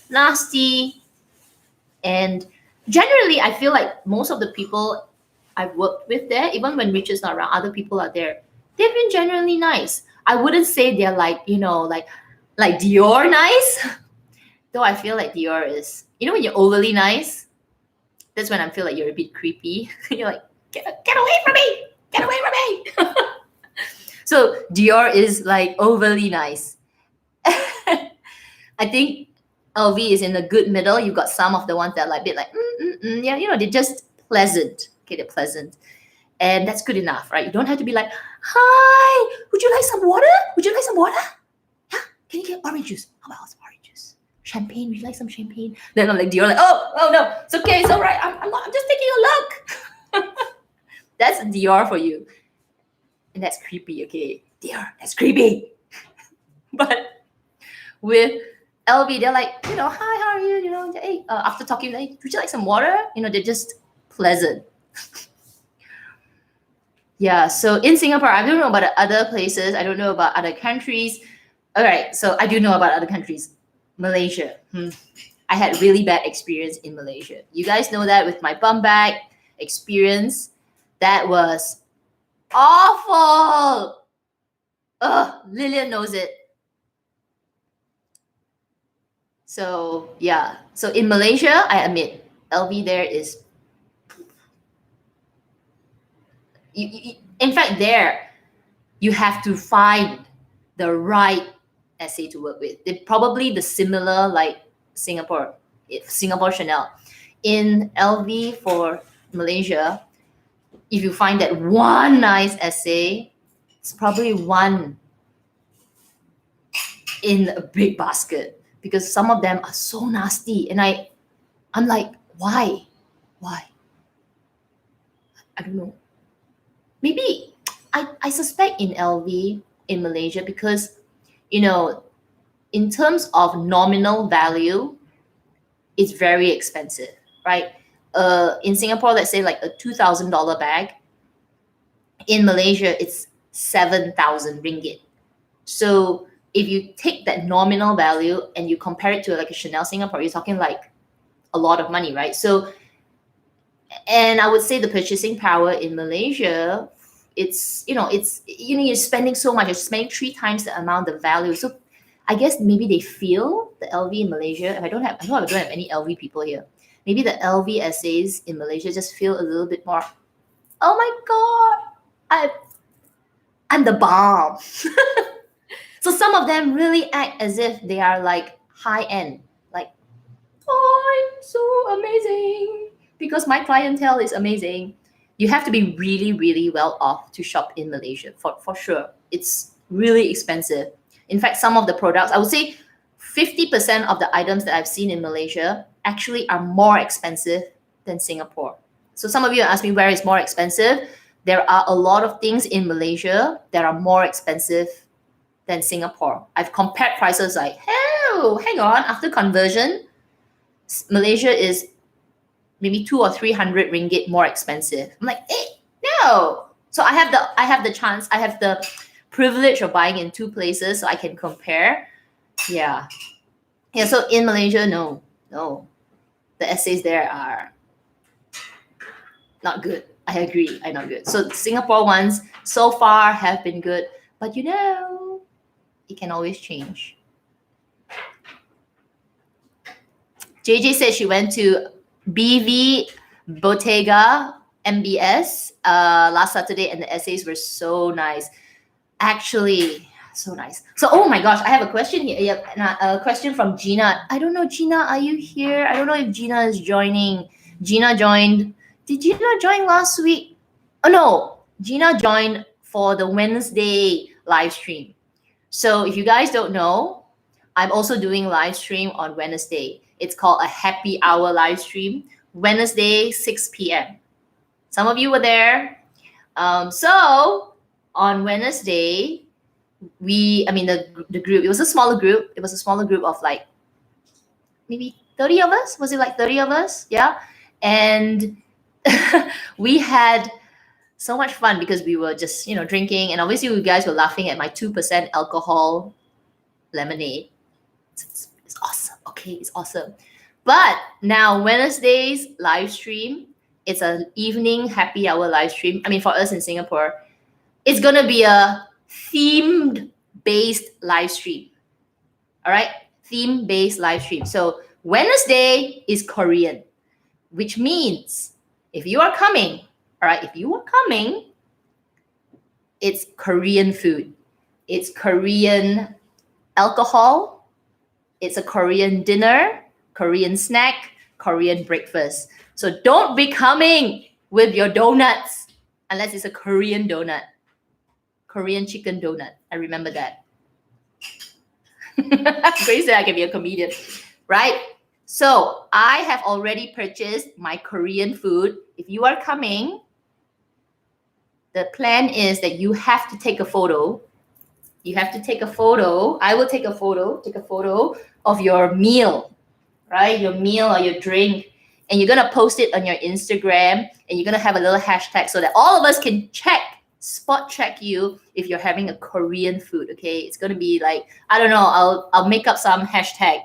nasty. And generally, I feel like most of the people I've worked with there, even when Richard's not around, other people are there, they've been generally nice. I wouldn't say they're like, like Dior nice. Though I feel like Dior is, when you're overly nice, That's when I feel like you're a bit creepy. You're like, get away from me! Get away from me! So Dior is like overly nice. I think LV is in the good middle. You got some of the ones that are like a bit like, yeah, you know, they're just pleasant. Okay, they're pleasant. And that's good enough, right? You don't have to be like, hi, would you like some water? Would you like some water? Yeah, can you get orange juice? How about some orange juice? Champagne, would you like some champagne? Then I'm like, Dior, like, oh no, it's okay, it's all right. I'm just taking a look. That's Dior for you. And that's creepy, okay? Dior, that's creepy. But with LV, they're like, you know, hi, how are you? You know, hey, after talking, like, would you like some water? You know, they're just pleasant. Yeah, so in Singapore, I don't know about other places. I don't know about other countries. All right, so I do know about other countries. Malaysia. I had really bad experience in Malaysia. You guys know that with my bum bag experience. That was awful. Ugh, Lillian knows it. So yeah, so in Malaysia, I admit LV there is. In fact, there you have to find the right essay to work with. They're probably the similar like Singapore Chanel. In LV for Malaysia, if you find that one nice essay, it's probably one in a big basket because some of them are so nasty. And I'm like, why? Why? I don't know. Maybe I suspect in LV in Malaysia because, you know, in terms of nominal value, it's very expensive, right? In Singapore, let's say like a $2,000 bag. In Malaysia, it's 7,000 ringgit. So if you take that nominal value and you compare it to like a Chanel Singapore, you're talking like a lot of money, right? So, and I would say the purchasing power in Malaysia, you're spending so much, you're spending 3 times the amount of value. So I guess maybe they feel the LV in Malaysia. I know I don't have any LV people here. Maybe the LV essays in Malaysia just feel a little bit more, oh my God, I'm the bomb. So some of them really act as if they are like high end, like, oh, I'm so amazing because my clientele is amazing. You have to be really, really well off to shop in Malaysia for sure. It's really expensive. In fact, some of the products, I would say 50% of the items that I've seen in Malaysia actually are more expensive than Singapore. So some of you ask me where is more expensive. There are a lot of things in Malaysia that are more expensive than Singapore. I've compared prices like, hang on, after conversion, Malaysia is maybe 200 or 300 ringgit more expensive. I'm like, no. So I have the chance, I have the privilege of buying in 2 places so I can compare. Yeah. So in Malaysia, no. The essays there are not good. I agree, are not good. So Singapore ones so far have been good, but it can always change. JJ said she went to BV Bottega MBS last Saturday and the essays were so nice. Actually, so nice. So, oh my gosh, I have a question here. Yeah, a question from Gina. I don't know, Gina, are you here? I don't know if Gina is joining. Gina joined. Did Gina join last week? Oh no, Gina joined for the Wednesday live stream. So if you guys don't know, I'm also doing live stream on Wednesday. It's called a happy hour live stream, Wednesday, 6 p.m. Some of you were there. So on Wednesday, the group, it was a smaller group. It was a smaller group of like maybe 30 of us. Was it like 30 of us? Yeah. And we had so much fun because we were just, drinking. And obviously you guys were laughing at my 2% alcohol lemonade. It's awesome. Okay, it's awesome. But now Wednesday's live stream, it's an evening happy hour live stream. I mean, for us in Singapore, it's going to be a themed-based live stream. All right? Theme-based live stream. So Wednesday is Korean. which means if you are coming, all right, if you are coming, it's Korean food. It's Korean alcohol. It's a Korean dinner, Korean snack, Korean breakfast. So don't be coming with your donuts unless it's a Korean donut. Korean chicken donut. I remember that. Grace said I can be a comedian, right? So I have already purchased my Korean food. If you are coming, the plan is that you have to take a photo. You have to take a photo. I will take a photo. Take a photo of your meal, right? Your meal or your drink. And you're going to post it on your Instagram. And you're going to have a little hashtag so that all of us can spot check you if you're having a Korean food, okay? It's going to be like, I don't know, I'll make up some hashtag.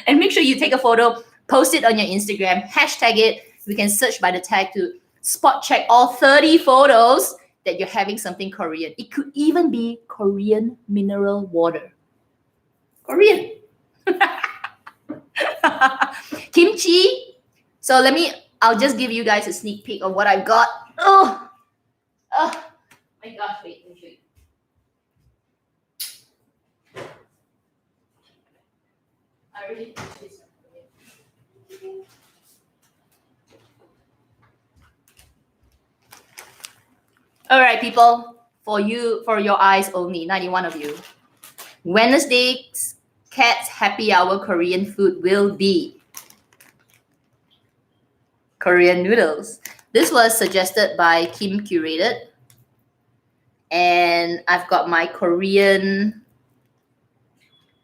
And make sure you take a photo, post it on your Instagram, hashtag it. We can search by the tag to spot check all 30 photos that you're having something Korean. It could even be Korean mineral water. Korean. Kimchi. So I'll just give you guys a sneak peek of what I've got. Oh my gosh, wait, let me show you. I already put this. All right, people, for your eyes only, 91 of you. Wednesday's Cat's Happy Hour Korean food will be Korean noodles. This was suggested by Kim Curated. And I've got my Korean,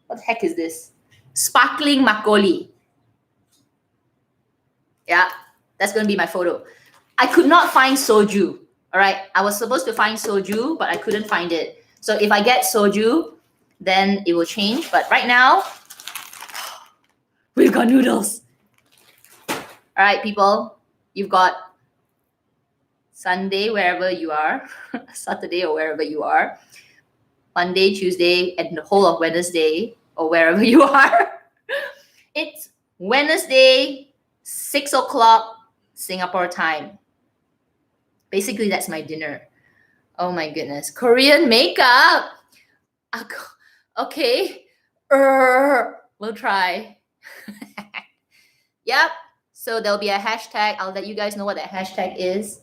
what the heck is this? Sparkling makgeolli. Yeah, that's going to be my photo. I could not find soju. All right, I was supposed to find soju, but I couldn't find it. So if I get soju, then it will change. But right now, we've got noodles. All right, people, you've got Sunday, wherever you are, Saturday or wherever you are, Monday, Tuesday, and the whole of Wednesday or wherever you are. It's Wednesday, 6 o'clock Singapore time. Basically, that's my dinner. Oh my goodness. Korean makeup. Okay. We'll try. Yep. So there'll be a hashtag. I'll let you guys know what that hashtag is.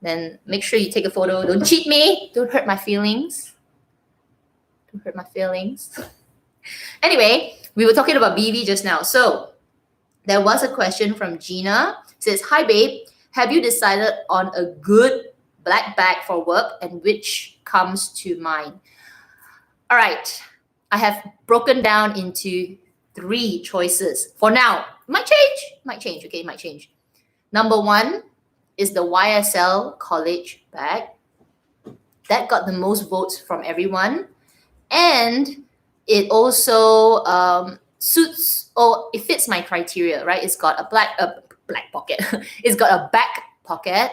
Then make sure you take a photo. Don't cheat me. Don't hurt my feelings. Don't hurt my feelings. Anyway, we were talking about BV just now. So there was a question from Gina. It says, hi babe. Have you decided on a good black bag for work and which comes to mind? All right. I have broken down into 3 choices. For now, might change, okay, might change. Number 1 is the YSL college bag. That got the most votes from everyone. And it also suits, or it fits my criteria, right? It's got a black pocket. It's got a back pocket.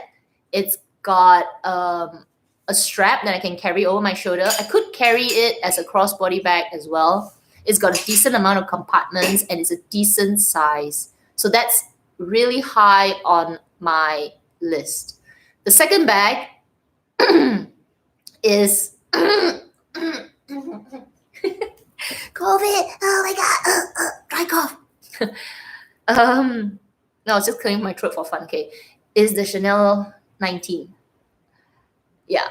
It's got a strap that I can carry over my shoulder. I could carry it as a crossbody bag as well. It's got a decent amount of compartments and it's a decent size. So that's really high on my list. The second bag is COVID. Oh my God. Dry cough. No, it's just clearing my throat for fun. Okay, is the Chanel 19. Yeah,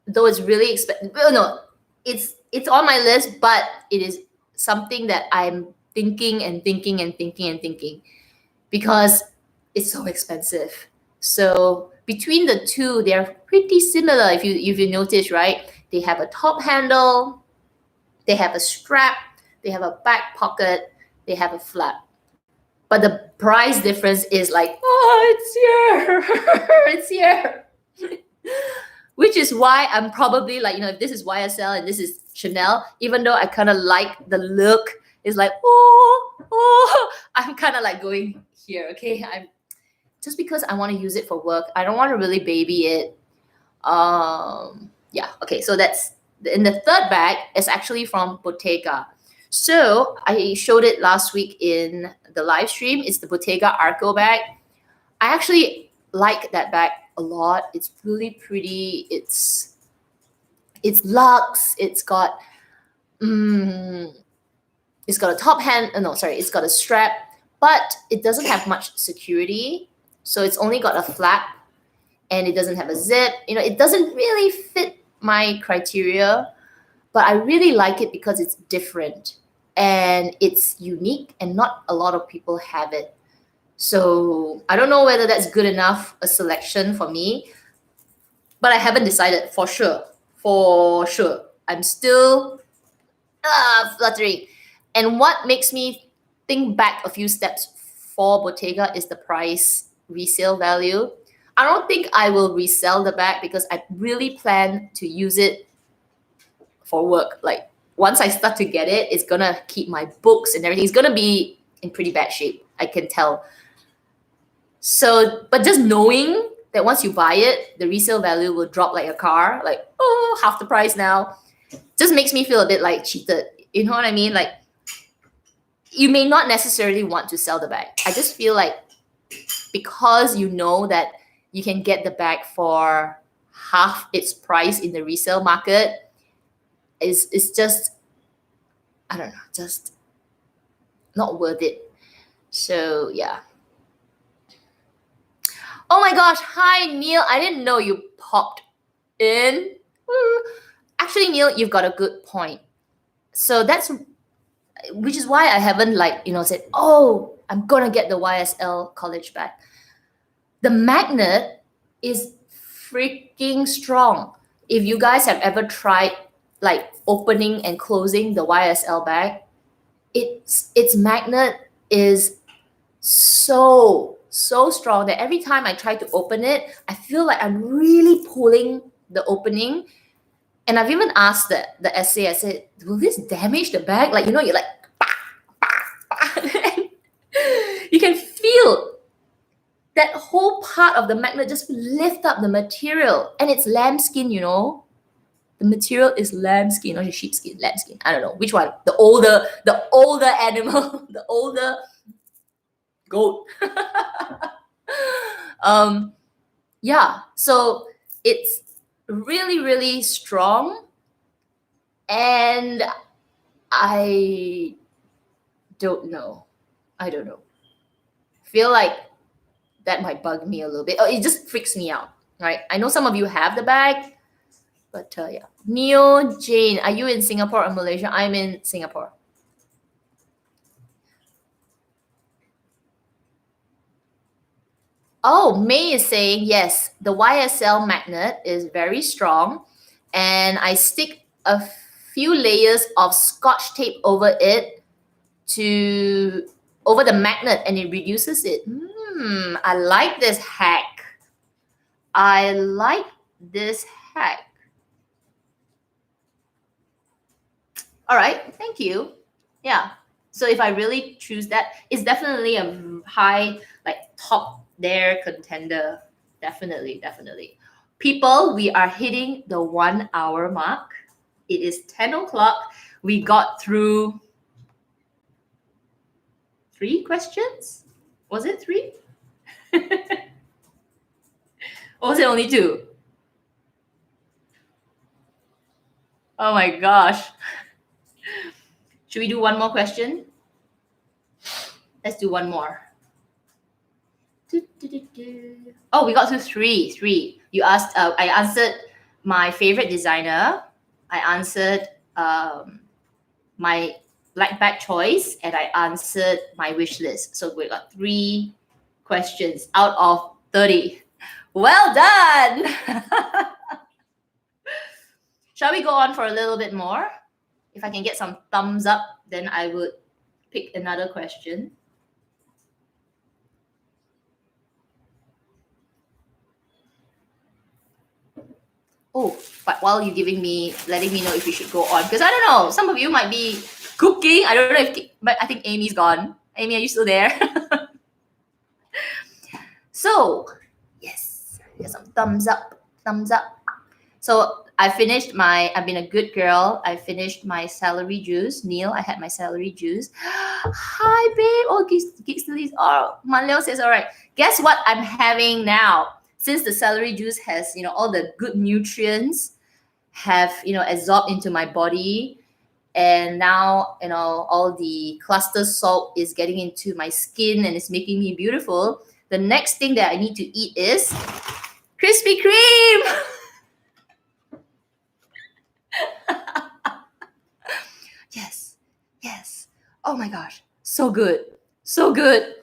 though it's really expensive. No, it's on my list, but it is something that I'm thinking because it's so expensive. So between the two, they're pretty similar. If you notice, right? They have a top handle, they have a strap, they have a back pocket, they have a flap. But the price difference is like, oh, it's here. It's here. Which is why I'm probably like, if this is YSL and this is Chanel, even though I kind of like the look, it's like, I'm kind of like going here, okay? Just because I want to use it for work. I don't want to really baby it. Yeah, okay, so that's, in the third bag is actually from Bottega. So I showed it last week in the live stream. It's the Bottega Arco bag. I actually like that bag a lot. It's really pretty. It's luxe. It's got a top hand. No, sorry, it's got a strap, but it doesn't have much security. So it's only got a flap, and it doesn't have a zip. It doesn't really fit my criteria, but I really like it because it's different and it's unique, and not a lot of people have it. So I don't know whether that's good enough a selection for me, but I haven't decided for sure. For sure. I'm still fluttering. And what makes me think back a few steps for Bottega is the price resale value. I don't think I will resell the bag because I really plan to use it for work. Like once I start to get it, it's gonna keep my books and everything. It's gonna be in pretty bad shape, I can tell. So, but just knowing that once you buy it, the resale value will drop like a car, like, oh, half the price now, just makes me feel a bit like cheated. You know what I mean? Like, you may not necessarily want to sell the bag. I just feel like because you know that you can get the bag for half its price in the resale market, it's just, I don't know, just not worth it. So, yeah. Oh my gosh, hi Neil. I didn't know you popped in. Actually, Neil, you've got a good point. So which is why I haven't said, oh, I'm gonna get the YSL college bag. The magnet is freaking strong. If you guys have ever tried like opening and closing the YSL bag, its magnet is so strong that every time I try to open it, I feel like I'm really pulling the opening. And I've even asked the SA, I said, will this damage the bag? Like, you're like, bah, bah, bah. You can feel that whole part of the magnet just lift up the material. And it's lambskin, The material is lambskin or sheepskin, lambskin. I don't know which one. The older animal, the older goat. Yeah, so it's really, really strong, and I don't know. Feel like that might bug me a little bit. Oh, it just freaks me out, right? I know some of you have the bag, but yeah. Neo Jane, are you in Singapore or Malaysia? I'm in Singapore. Oh, May is saying, yes, the YSL magnet is very strong, and I stick a few layers of Scotch tape over the magnet, and it reduces it. I like this hack. All right, thank you. Yeah. So if I really choose that, it's definitely a high, like top there contender. Definitely. People, we are hitting the 1 hour mark. It is 10 o'clock. We got through 3 questions. Was it 3? Or was it only 2? Oh my gosh. Should we do one more question? Let's do one more. Oh, we got to 3. You asked. I answered my favorite designer. I answered my black bag choice, and I answered my wish list. So we got 3 questions out of 30. Well done. Shall we go on for a little bit more? If I can get some thumbs up, then I would pick another question. Oh, but while you're letting me know if you should go on, because I don't know, some of you might be cooking. I don't know but I think Amy's gone. Amy, are you still there? So, yes, get some thumbs up. So I've been a good girl. I finished my celery juice. Neil, I had my celery juice. Hi, babe. Oh, Manleo says, all right. Guess what I'm having now? Since the celery juice has, all the good nutrients have, absorbed into my body. And now, all the cluster salt is getting into my skin and it's making me beautiful. The next thing that I need to eat is Krispy Kreme. Yes. Oh my gosh. So good. So good.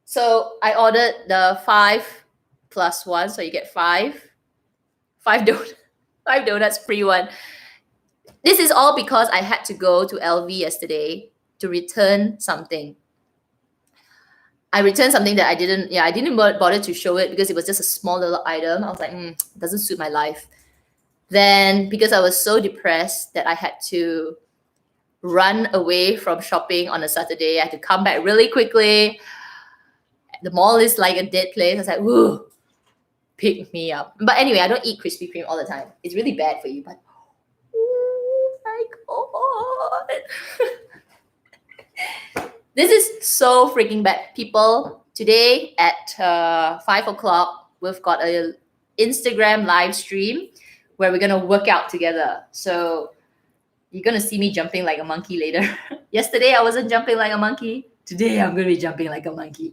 So I ordered the 5+1. So you get five donuts. 5 donuts, free one. This is all because I had to go to LV yesterday to return something. I returned something that I didn't bother to show it because it was just a small little item. I was like, doesn't suit my life. Then, because I was so depressed that I had to run away from shopping on a Saturday, I had to come back really quickly. The mall is like a dead place. I was like, woo, pick me up. But anyway, I don't eat Krispy Kreme all the time. It's really bad for you, but oh my God. This is so freaking bad. People, today at 5 o'clock, we've got an Instagram live stream where we're going to work out together. So you're going to see me jumping like a monkey later. Yesterday, I wasn't jumping like a monkey. Today, I'm going to be jumping like a monkey.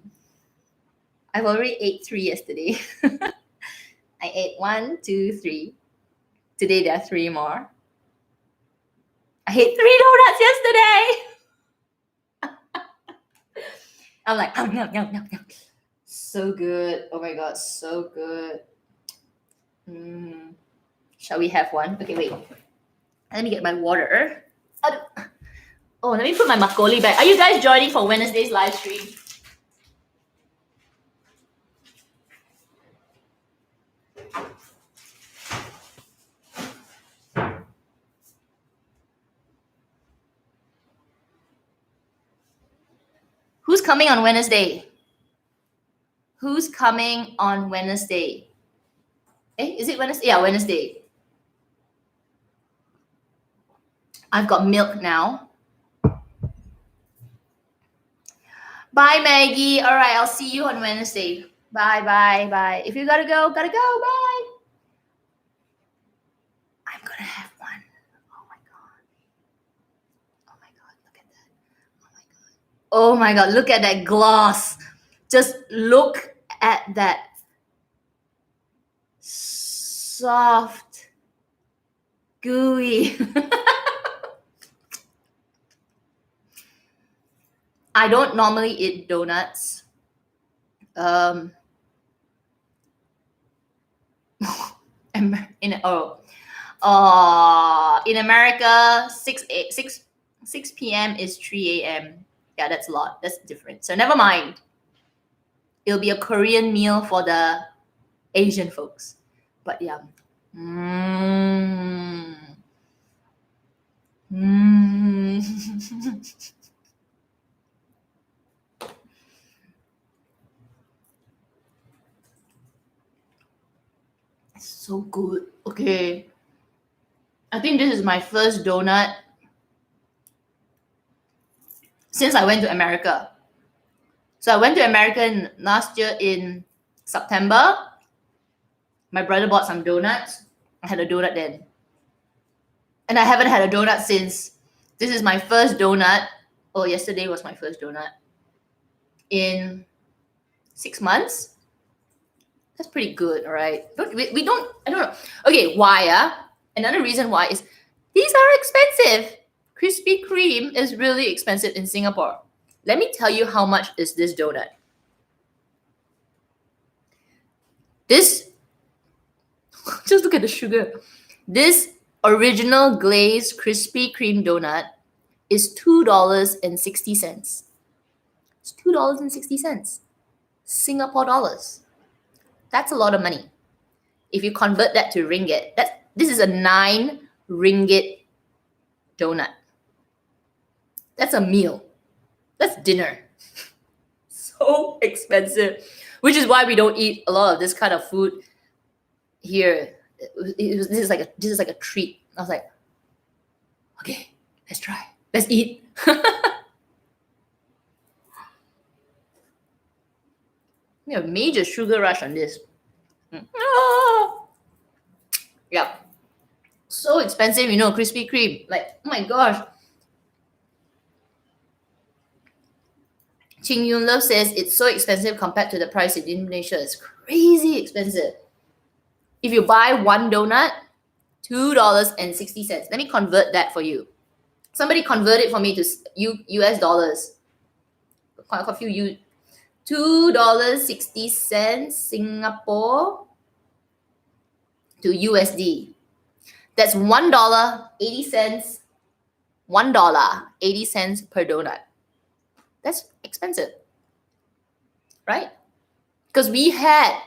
I've already ate 3 yesterday. I ate 1, 2, 3. Today, there are 3 more. I ate 3 donuts yesterday. I'm like, no. So good. Oh my God, so good. Shall we have one? Okay, wait. Let me get my water. Oh, let me put my makgeolli back. Are you guys joining for Wednesday's live stream? Who's coming on Wednesday? Who's coming on Wednesday? Is it Wednesday? Yeah, Wednesday. I've got milk now. Bye, Maggie. All right, I'll see you on Wednesday. Bye. If you gotta go, bye. I'm gonna have one. Oh my God, look at that. Oh my God, look at that gloss. Just look at that soft, gooey. I don't normally eat donuts. In America, 6 p.m. is 3 a.m. Yeah, that's a lot. That's different. So never mind. It'll be a Korean meal for the Asian folks. But yeah. So good. Okay. I think this is my first donut since I went to America. So I went to America last year in September. My brother bought some donuts. I had a donut then. And I haven't had a donut since. This is my first donut. Oh, yesterday was my first donut. In 6 months. That's pretty good, all right? I don't know. Okay, why? Another reason why is these are expensive. Krispy Kreme is really expensive in Singapore. Let me tell you how much is this donut. This, just look at the sugar. This original glazed Krispy Kreme donut is $2.60. It's $2.60. Singapore dollars. That's a lot of money. If you convert that to ringgit, this is a 9 ringgit donut. That's a meal. That's dinner. So expensive. Which is why we don't eat a lot of this kind of food here. this is like a treat. I was like, okay, let's try. Let's eat. We have a major sugar rush on this. Yeah. So expensive, Krispy Kreme. Like, oh my gosh. Ching Yun Love says it's so expensive compared to the price in Indonesia. It's crazy expensive. If you buy one donut, $2.60. Let me convert that for you. Somebody convert it for me to US dollars. Quite a few $2.60 Singapore to USD. That's $1.80. $1.80 per donut. That's expensive, right? Because we had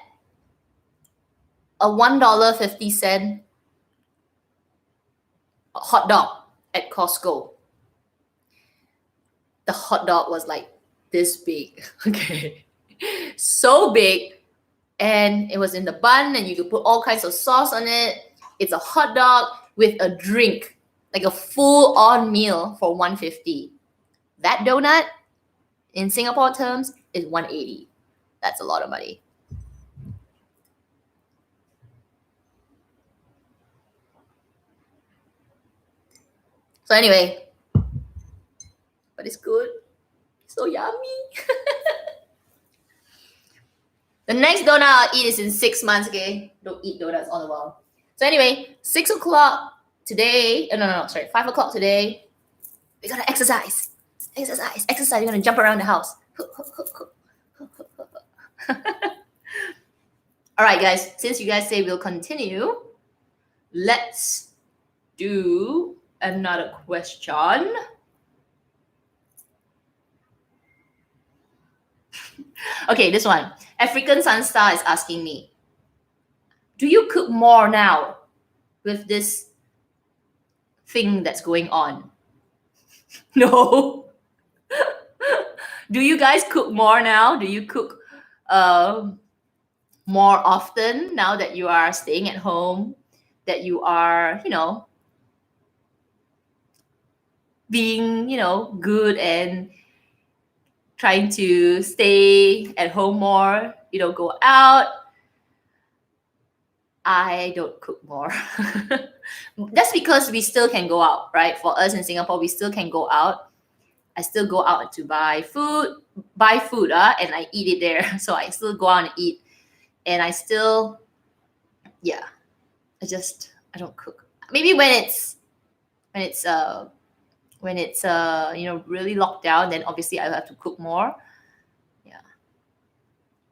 a $1.50 hot dog at Costco. The hot dog was like this big, okay? So big. And it was in the bun, and you could put all kinds of sauce on it. It's a hot dog with a drink, like a full-on meal for $1.50. That donut, in Singapore terms, is $1.80. That's a lot of money. So anyway, but it's good. So yummy. The next donut I'll eat is in 6 months, okay? Don't eat donuts all the while. So anyway, 6 o'clock today, 5 o'clock today, we gotta exercise. Exercise. You're gonna jump around the house. All right, guys, since you guys say we'll continue, let's do another question. Okay, this one. African Sunstar is asking me, do you cook more now with this thing that's going on? No. Do you guys cook more now? Do you cook more often now that you are staying at home, that you are, being, good and trying to stay at home more, you don't go out? I don't cook more. That's because we still can go out, right? For us in Singapore, we still can go out. I still go out to buy food, and I eat it there. So I still go out and eat. And I still, I don't cook. Maybe when it's really locked down, then obviously I have to cook more. Yeah.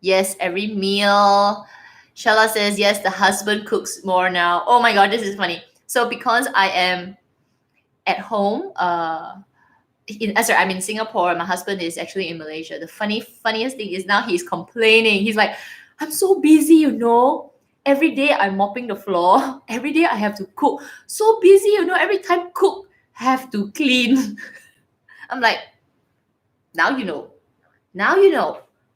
Yes, every meal. Shella says, yes, the husband cooks more now. Oh my God, this is funny. So because I am at home, I'm in Singapore, my husband is actually in Malaysia. The funniest thing is now he's complaining. He's like, I'm so busy, Every day I'm mopping the floor. Every day I have to cook. So busy, every time cook, have to clean. I'm like, now you know.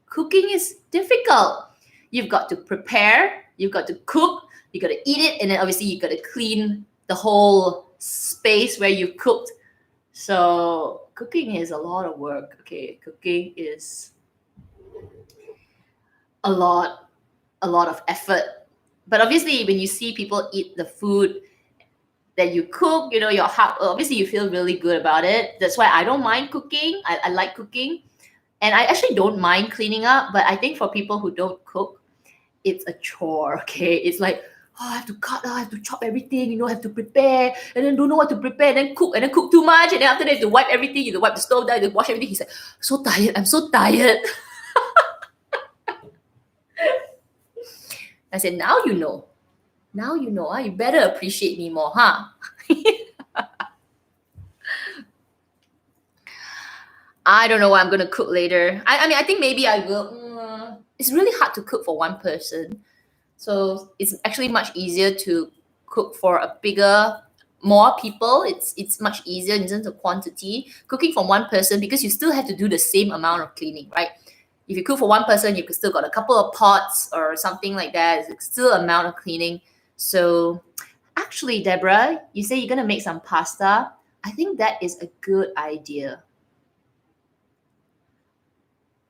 Cooking is difficult. You've got to prepare, you've got to cook, you got to eat it, and then obviously you got to clean the whole space where you cooked. So cooking is a lot of work. Okay, cooking is a lot of effort. But obviously when you see people eat the food that you cook, your heart, obviously you feel really good about it. That's why I don't mind cooking. I like cooking. And I actually don't mind cleaning up, but I think for people who don't cook, it's a chore, okay? It's like, I have to cut, I have to chop everything, I have to prepare, and then don't know what to prepare, and then cook too much, and then after that, you have to wipe everything, you have to wipe the stove down, you have to wash everything. He's like, I'm so tired. I said, now you know. You better appreciate me more, huh? I don't know what I'm going to cook later. I think maybe I will. It's really hard to cook for one person. So it's actually much easier to cook for more people. It's much easier in terms of quantity. Cooking for one person, because you still have to do the same amount of cleaning, right? If you cook for one person, you could still got a couple of pots or something like that. It's still amount of cleaning. So actually, Deborah, you say you're gonna make some pasta. I think that is a good idea.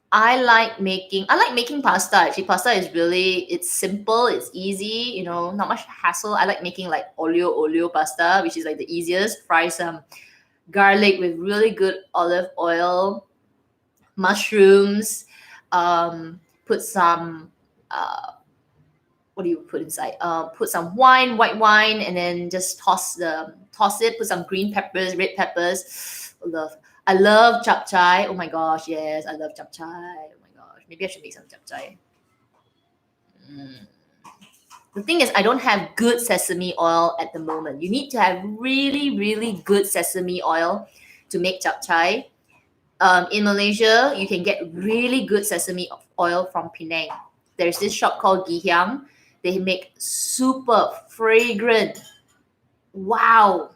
I like making pasta. Actually, pasta is really, it's simple, it's easy, not much hassle. I like making like olio pasta, which is like the easiest. Fry some garlic with really good olive oil, mushrooms, put some what do you put inside? Put some white wine, and then just toss it. Put some green peppers, red peppers. I love chapchai. Oh my gosh, yes, I love chapchai. Oh my gosh, maybe I should make some chapchai. Mm. The thing is, I don't have good sesame oil at the moment. You need to have really, really good sesame oil to make chapchai. In Malaysia, you can get really good sesame oil from Penang. There's this shop called Gihyang. They make super fragrant, wow,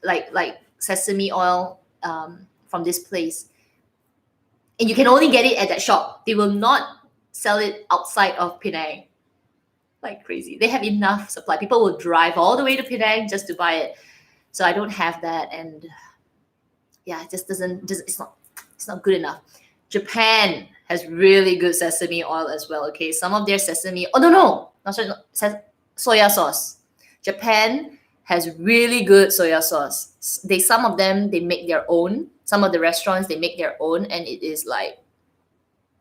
like sesame oil from this place, and you can only get it at that shop. They will not sell it outside of Penang. Like crazy, they have enough supply. People will drive all the way to Penang just to buy it. So I don't have that, and yeah, it just doesn't. It's not good enough. Japan has really good sesame oil as well. Okay, some of their sesame. Oh no, not sorry, soya sauce. Japan has really good soya sauce. Some of them they make their own. Some of the restaurants they make their own, and it is like,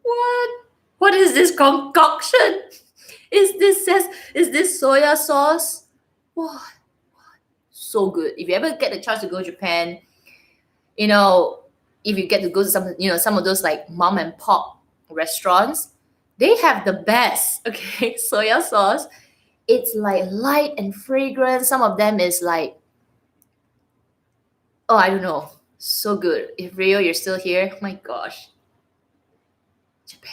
what? What is this concoction? Is this soya sauce? What? So good. If you ever get the chance to go to Japan, if you get to go to some of those like mom and pop restaurants, they have the best, okay, soya sauce. It's like light and fragrant. Some of them is like, oh, I don't know, so good. If Rio, you're still here, oh my gosh, Japan.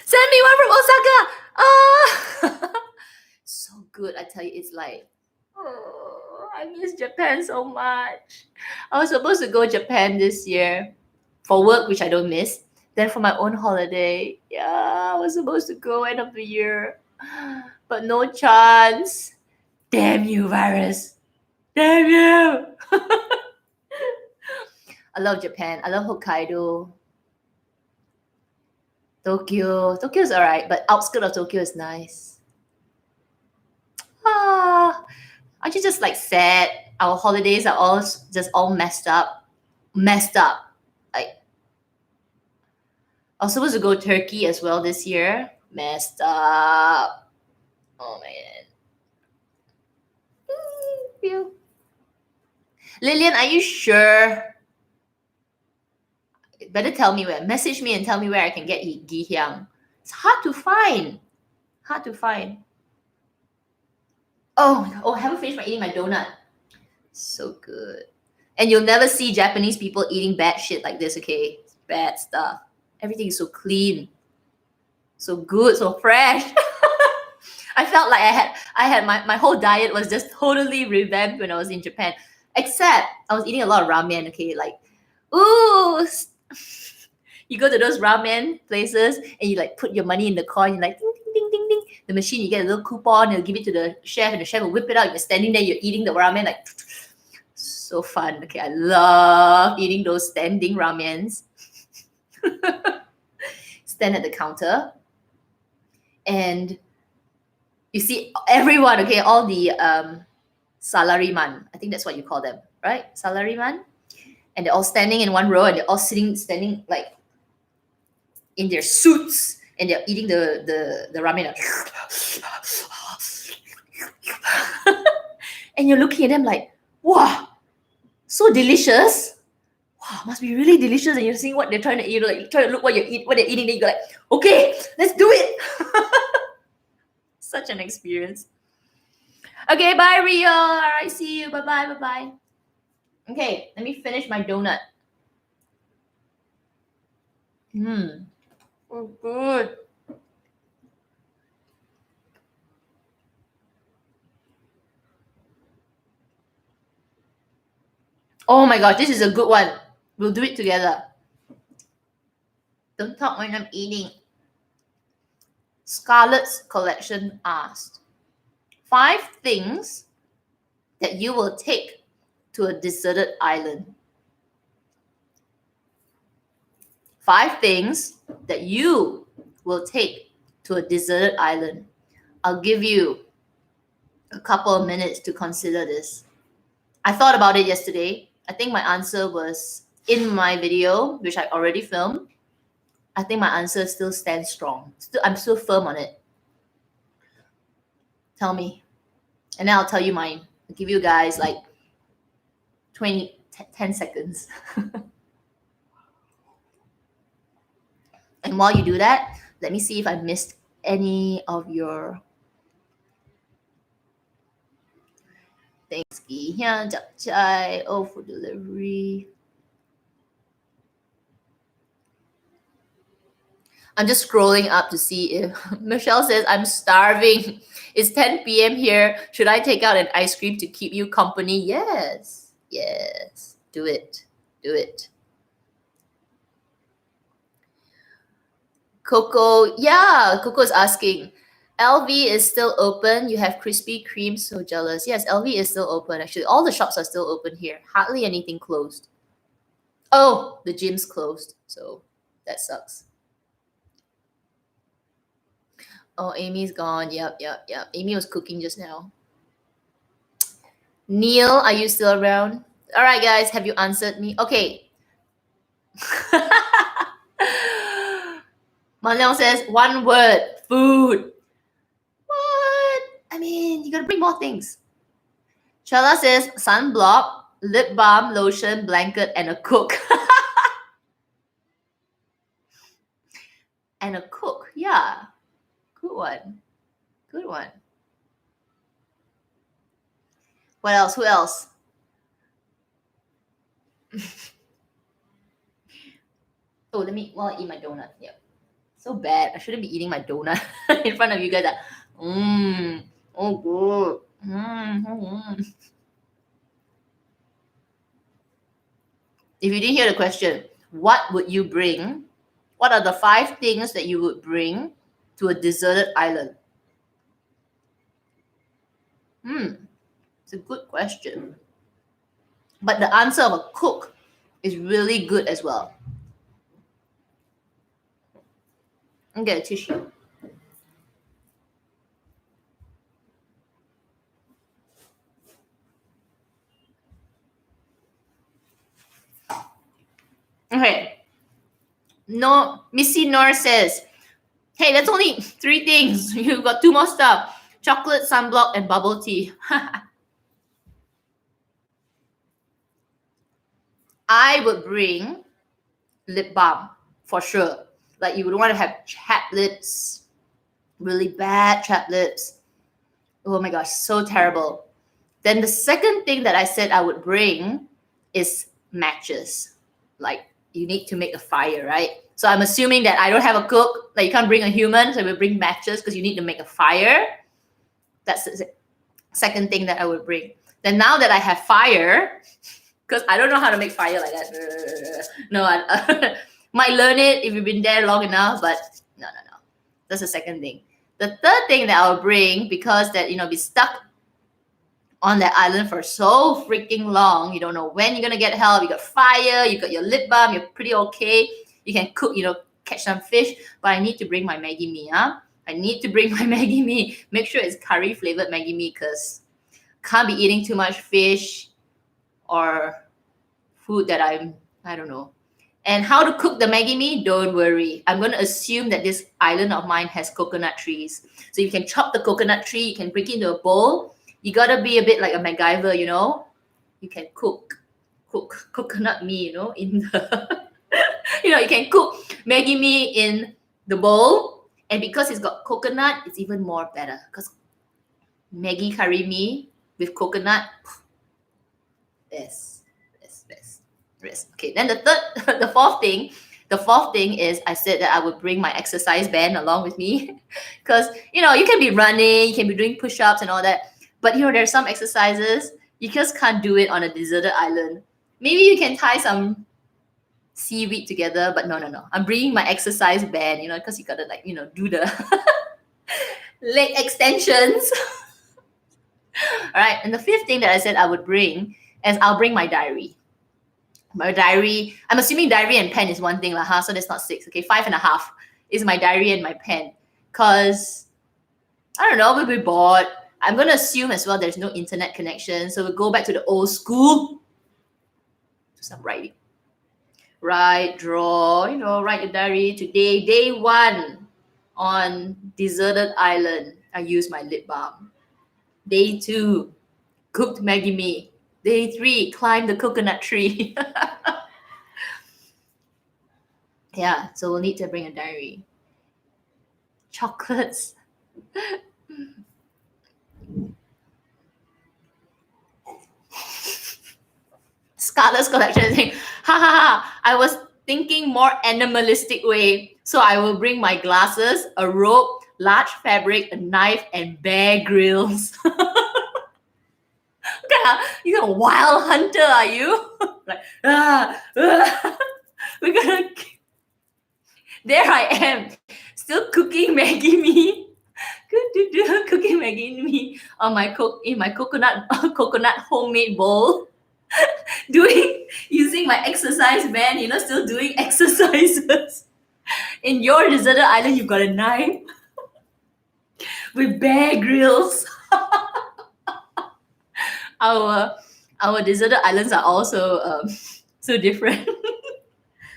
Send me one from Osaka. So good. I tell you, it's like, oh, I miss Japan so much. I was supposed to go Japan this year for work, which I don't miss. Then for my own holiday, yeah, I was supposed to go end of the year, but no chance. Damn you, virus. Damn you. I love Japan. I love Hokkaido. Tokyo's all right, but outskirts of Tokyo is nice. Aren't you just like sad? Our holidays are all messed up. Like, I was supposed to go Turkey as well this year. Messed up. Oh man. Lillian, are you sure? Better tell me where. Message me and tell me where I can get Gihyang. It's hard to find. Oh, I haven't finished eating my donut. So good. And you'll never see Japanese people eating bad shit like this, okay? It's bad stuff. Everything is so clean, so good, so fresh. I felt like I had my whole diet was just totally revamped when I was in Japan. Except I was eating a lot of ramen, okay? Like, ooh, you go to those ramen places and you like put your money in the coin, you're like ding ding ding ding ding. The machine, you get a little coupon, you'll give it to the chef, and the chef will whip it out. You're standing there, you're eating the ramen, like so fun. Okay, I love eating those standing ramens. Stand at the counter, and you see everyone. Okay, all the salaryman. I think that's what you call them, right? Salaryman, and they're all standing in one row, and they're all standing like in their suits, and they're eating the ramen. And you're looking at them like, wow, so delicious. Wow, must be really delicious. And you're seeing what they're trying to eat, like try to look what they're eating, then you're like, okay, let's do it. Such an experience. Okay, bye Rio. All right, see you. Bye. Okay, let me finish my donut. Oh, good. Oh my gosh, this is a good one. We'll do it together. Don't talk when I'm eating. Scarlett's Collection asked, 5 things that you will take to a deserted island. 5 things that you will take to a deserted island. I'll give you a couple of minutes to consider this. I thought about it yesterday. I think my answer was in my video, which I already filmed. I think my answer still stands strong. I'm still firm on it. Tell me. And then I'll tell you mine. I'll give you guys like 10 seconds. And while you do that, let me see if I missed any of your things. Oh, for delivery. I'm just scrolling up to see if Michelle says, I'm starving. It's 10 p.m. here. Should I take out an ice cream to keep you company? Yes. Yes. Do it. Do it. Coco. Yeah. Coco is asking. LV is still open. You have Krispy Kreme. So jealous. Yes, LV is still open. Actually, all the shops are still open here. Hardly anything closed. Oh, the gym's closed. So that sucks. Oh, Amy's gone. Yep. Amy was cooking just now. Neil, are you still around? All right, guys, have you answered me? Okay. Manleong says, 1 word, food. What? I mean, you gotta bring more things. Chella says, sunblock, lip balm, lotion, blanket, and a cook. And a cook, yeah. Good one. Good one. What else? Who else? Oh, let me eat my donut. Yep. So bad. I shouldn't be eating my donut in front of you guys. Oh, good. If you didn't hear the question, what would you bring? What are the 5 things that you would bring to a deserted island? It's a good question. But the answer of a cook is really good as well. And get a tissue. Okay. No, Missy Nor says, hey, that's only 3 things. You've got 2 more stuff. Chocolate, sunblock, and bubble tea. I would bring lip balm for sure. Like you would want to have chapped lips, really bad chapped lips. Oh my gosh, so terrible. Then the second thing that I said I would bring is matches. Like you need to make a fire, right? So I'm assuming that I don't have a cook. Like you can't bring a human, so we'll bring matches because you need to make a fire. That's the second thing that I would bring. Then now that I have fire, because I don't know how to make fire like that. No, I might learn it if you've been there long enough, but no. That's the second thing. The third thing that I'll bring, because that, be stuck on that island for so freaking long, you don't know when you're going to get help. You got fire, you got your lip balm, you're pretty okay. You can cook, catch some fish, but I need to bring my Maggie mee, I need to bring my Maggie mee. Make sure it's curry flavored Maggie mee because can't be eating too much fish or food that I don't know. And how to cook the Maggie mee, don't worry. I'm going to assume that this island of mine has coconut trees. So you can chop the coconut tree, you can break it into a bowl. You got to be a bit like a MacGyver, You can cook coconut mee, in the... you can cook Maggie mee in the bowl. And because it's got coconut, it's even more better. Because Maggie curry mee with coconut, best. Okay, then the fourth thing is I said that I would bring my exercise band along with me because you can be running, you can be doing push-ups and all that, but there's some exercises you just can't do it on a deserted island. Maybe you can tie some seaweed together, but no. I'm bringing my exercise band, because you gotta do the leg extensions. All right. And the fifth thing that I said I would bring is I'll bring my diary. My diary, I'm assuming diary and pen is one thing, lah, huh? So that's not 6. Okay, 5.5 is my diary and my pen. Because I don't know, we'll be bored. I'm gonna assume as well there's no internet connection. So we'll go back to the old school. Do some writing. Write, draw, write your diary. Today, day 1 on deserted island. I use my lip balm. Day 2, cooked Maggie mee. Day 3, climb the coconut tree. Yeah, so we'll need to bring a diary. Chocolates. Scarlett's collection saying, ha ha ha, I was thinking more animalistic way. So I will bring my glasses, a rope, large fabric, a knife, and Bear Grylls. You're a wild hunter, are you? Like, we're gonna. There I am, still cooking Maggie mee. Cooking Maggie mee on my coconut homemade bowl. Using my exercise band, still doing exercises. In your deserted island, you've got a knife with Bear Grylls. Our deserted islands are also so different.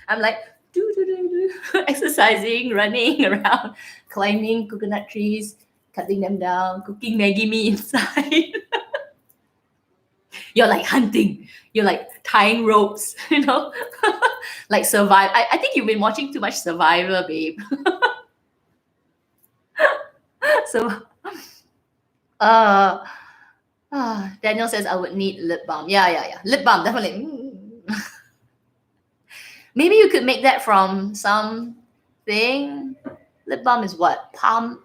I'm like exercising, running around, climbing coconut trees, cutting them down, cooking Maggie mee inside. You're like hunting. You're like tying ropes, like survive. I think you've been watching too much Survivor, babe. So, Daniel says I would need lip balm. Yeah. Lip balm, definitely. Maybe you could make that from something. Lip balm is what? Palm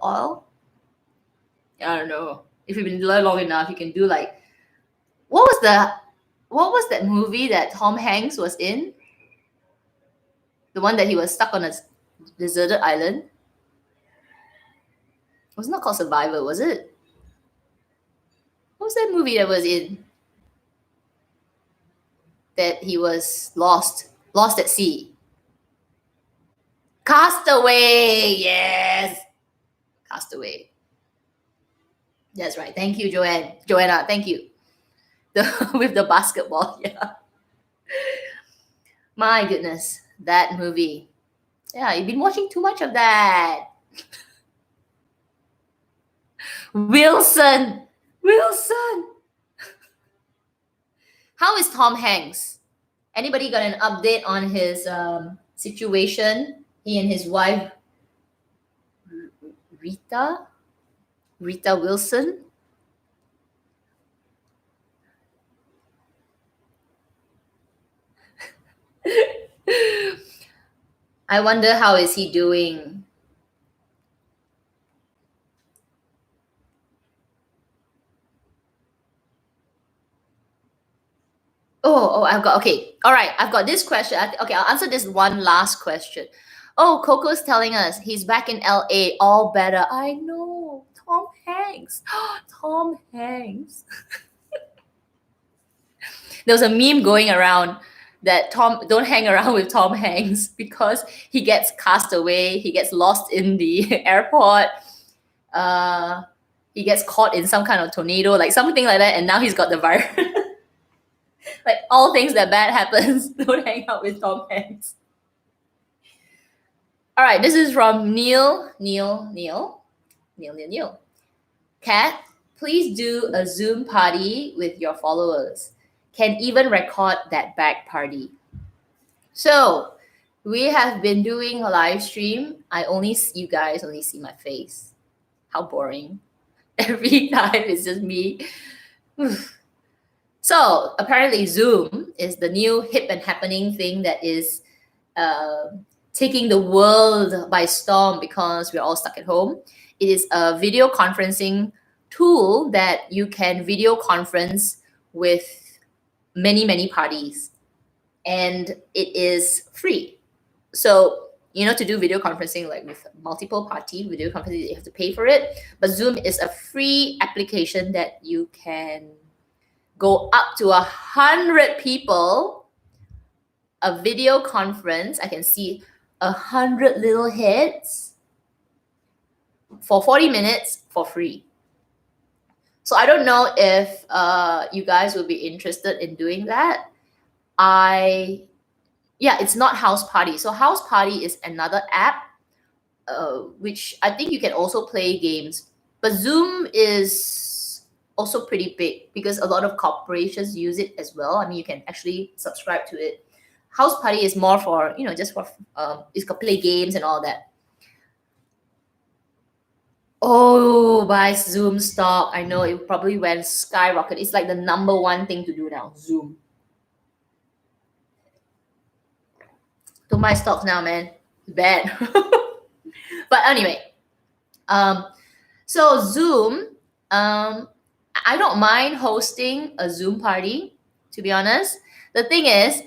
oil? I don't know. If you've been there long enough, you can do like, what was that movie that Tom Hanks was in? The one that he was stuck on a deserted island? It was not called Survivor, was it? What was that movie that was in? That he was lost at sea. Castaway, yes. Castaway. That's right. Thank you, Joanna, thank you. With the basketball, yeah. My goodness, that movie. Yeah, you've been watching too much of that. Wilson. How is Tom Hanks? Anybody got an update on his situation? He and his wife, Rita Wilson. I wonder how is he doing. I've got, okay. All right, I've got this question. Okay, I'll answer this one last question. Oh, Coco's telling us he's back in LA, all better. I know, Tom Hanks. Tom Hanks. There was a meme going around that don't hang around with Tom Hanks because he gets cast away, he gets lost in the airport, he gets caught in some kind of tornado, like something like that, and now he's got the virus. Like all things that bad happens, don't hang out with Tom Hanks. All right, this is from Neil. Kat, please do a Zoom party with your followers. Can even record that back party. So we have been doing a live stream. You guys only see my face. How boring. Every time it's just me. So apparently Zoom is the new hip and happening thing that is taking the world by storm because we're all stuck at home. It is a video conferencing tool that you can video conference with many parties, and it is free. So to do video conferencing, like with multiple party video conferencing, you have to pay for it. But Zoom is a free application that you can go up to 100 people, a video conference. I can see 100 little heads for 40 minutes for free. So I don't know if you guys will be interested in doing that. It's not House Party. So House Party is another app, which I think you can also play games. But Zoom is also pretty big because a lot of corporations use it as well. I mean, you can actually subscribe to it. House Party is more for, just for, it's got play games and all that. Oh, buy Zoom stock. I know it probably went skyrocket. It's like the number one thing to do now, Zoom. Don't buy stocks now, man. Bad. But anyway, so Zoom, I don't mind hosting a Zoom party, to be honest. The thing is,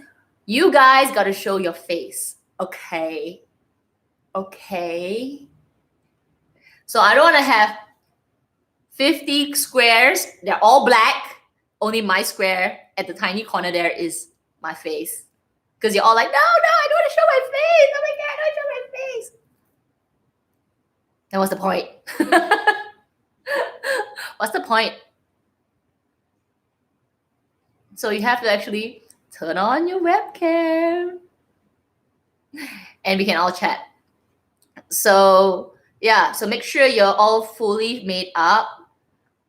you guys got to show your face, okay? Okay. So I don't want to have 50 squares. They're all black. Only my square at the tiny corner there is my face. Because you're all like, no, I don't want to show my face. Oh my God, I don't show my face. Then what's the point? What's the point? So you have to actually turn on your webcam and we can all chat. So yeah, so make sure you're all fully made up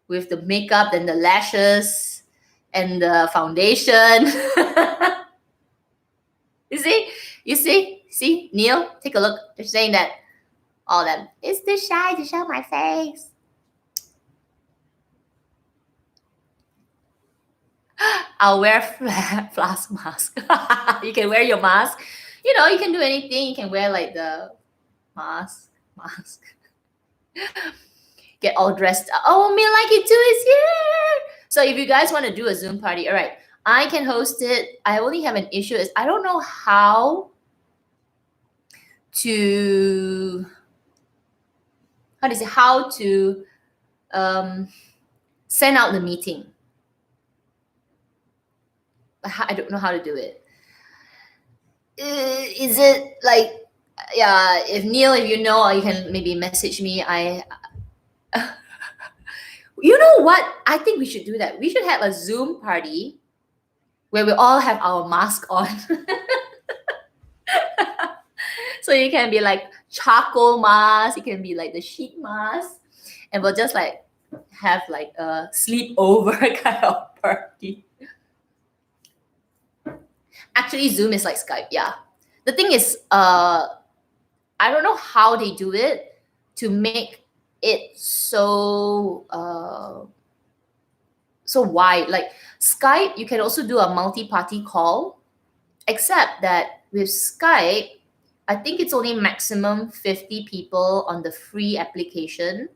with the makeup and the lashes and the foundation. You see, Neil, take a look. They're saying that all of them, it's too shy to show my face. I'll wear flask mask. You can wear your mask. You can do anything. You can wear like the mask. Get all dressed up. Oh, Me Like It Too is here. So if you guys want to do a Zoom party, all right, I can host it. I only have an issue is I don't know how to send out the meeting. I don't know how to do it. Is it like, yeah, if Neil, if you know, you can maybe message me. You know what? I think we should do that. We should have a Zoom party where we all have our mask on. So you can be like charcoal mask, you can be like the sheet mask, and we'll just like have like a sleepover kind of party. Actually, Zoom is like Skype, yeah. The thing is, I don't know how they do it to make it so wide. Like Skype, you can also do a multi-party call, except that with Skype, I think it's only maximum 50 people on the free application,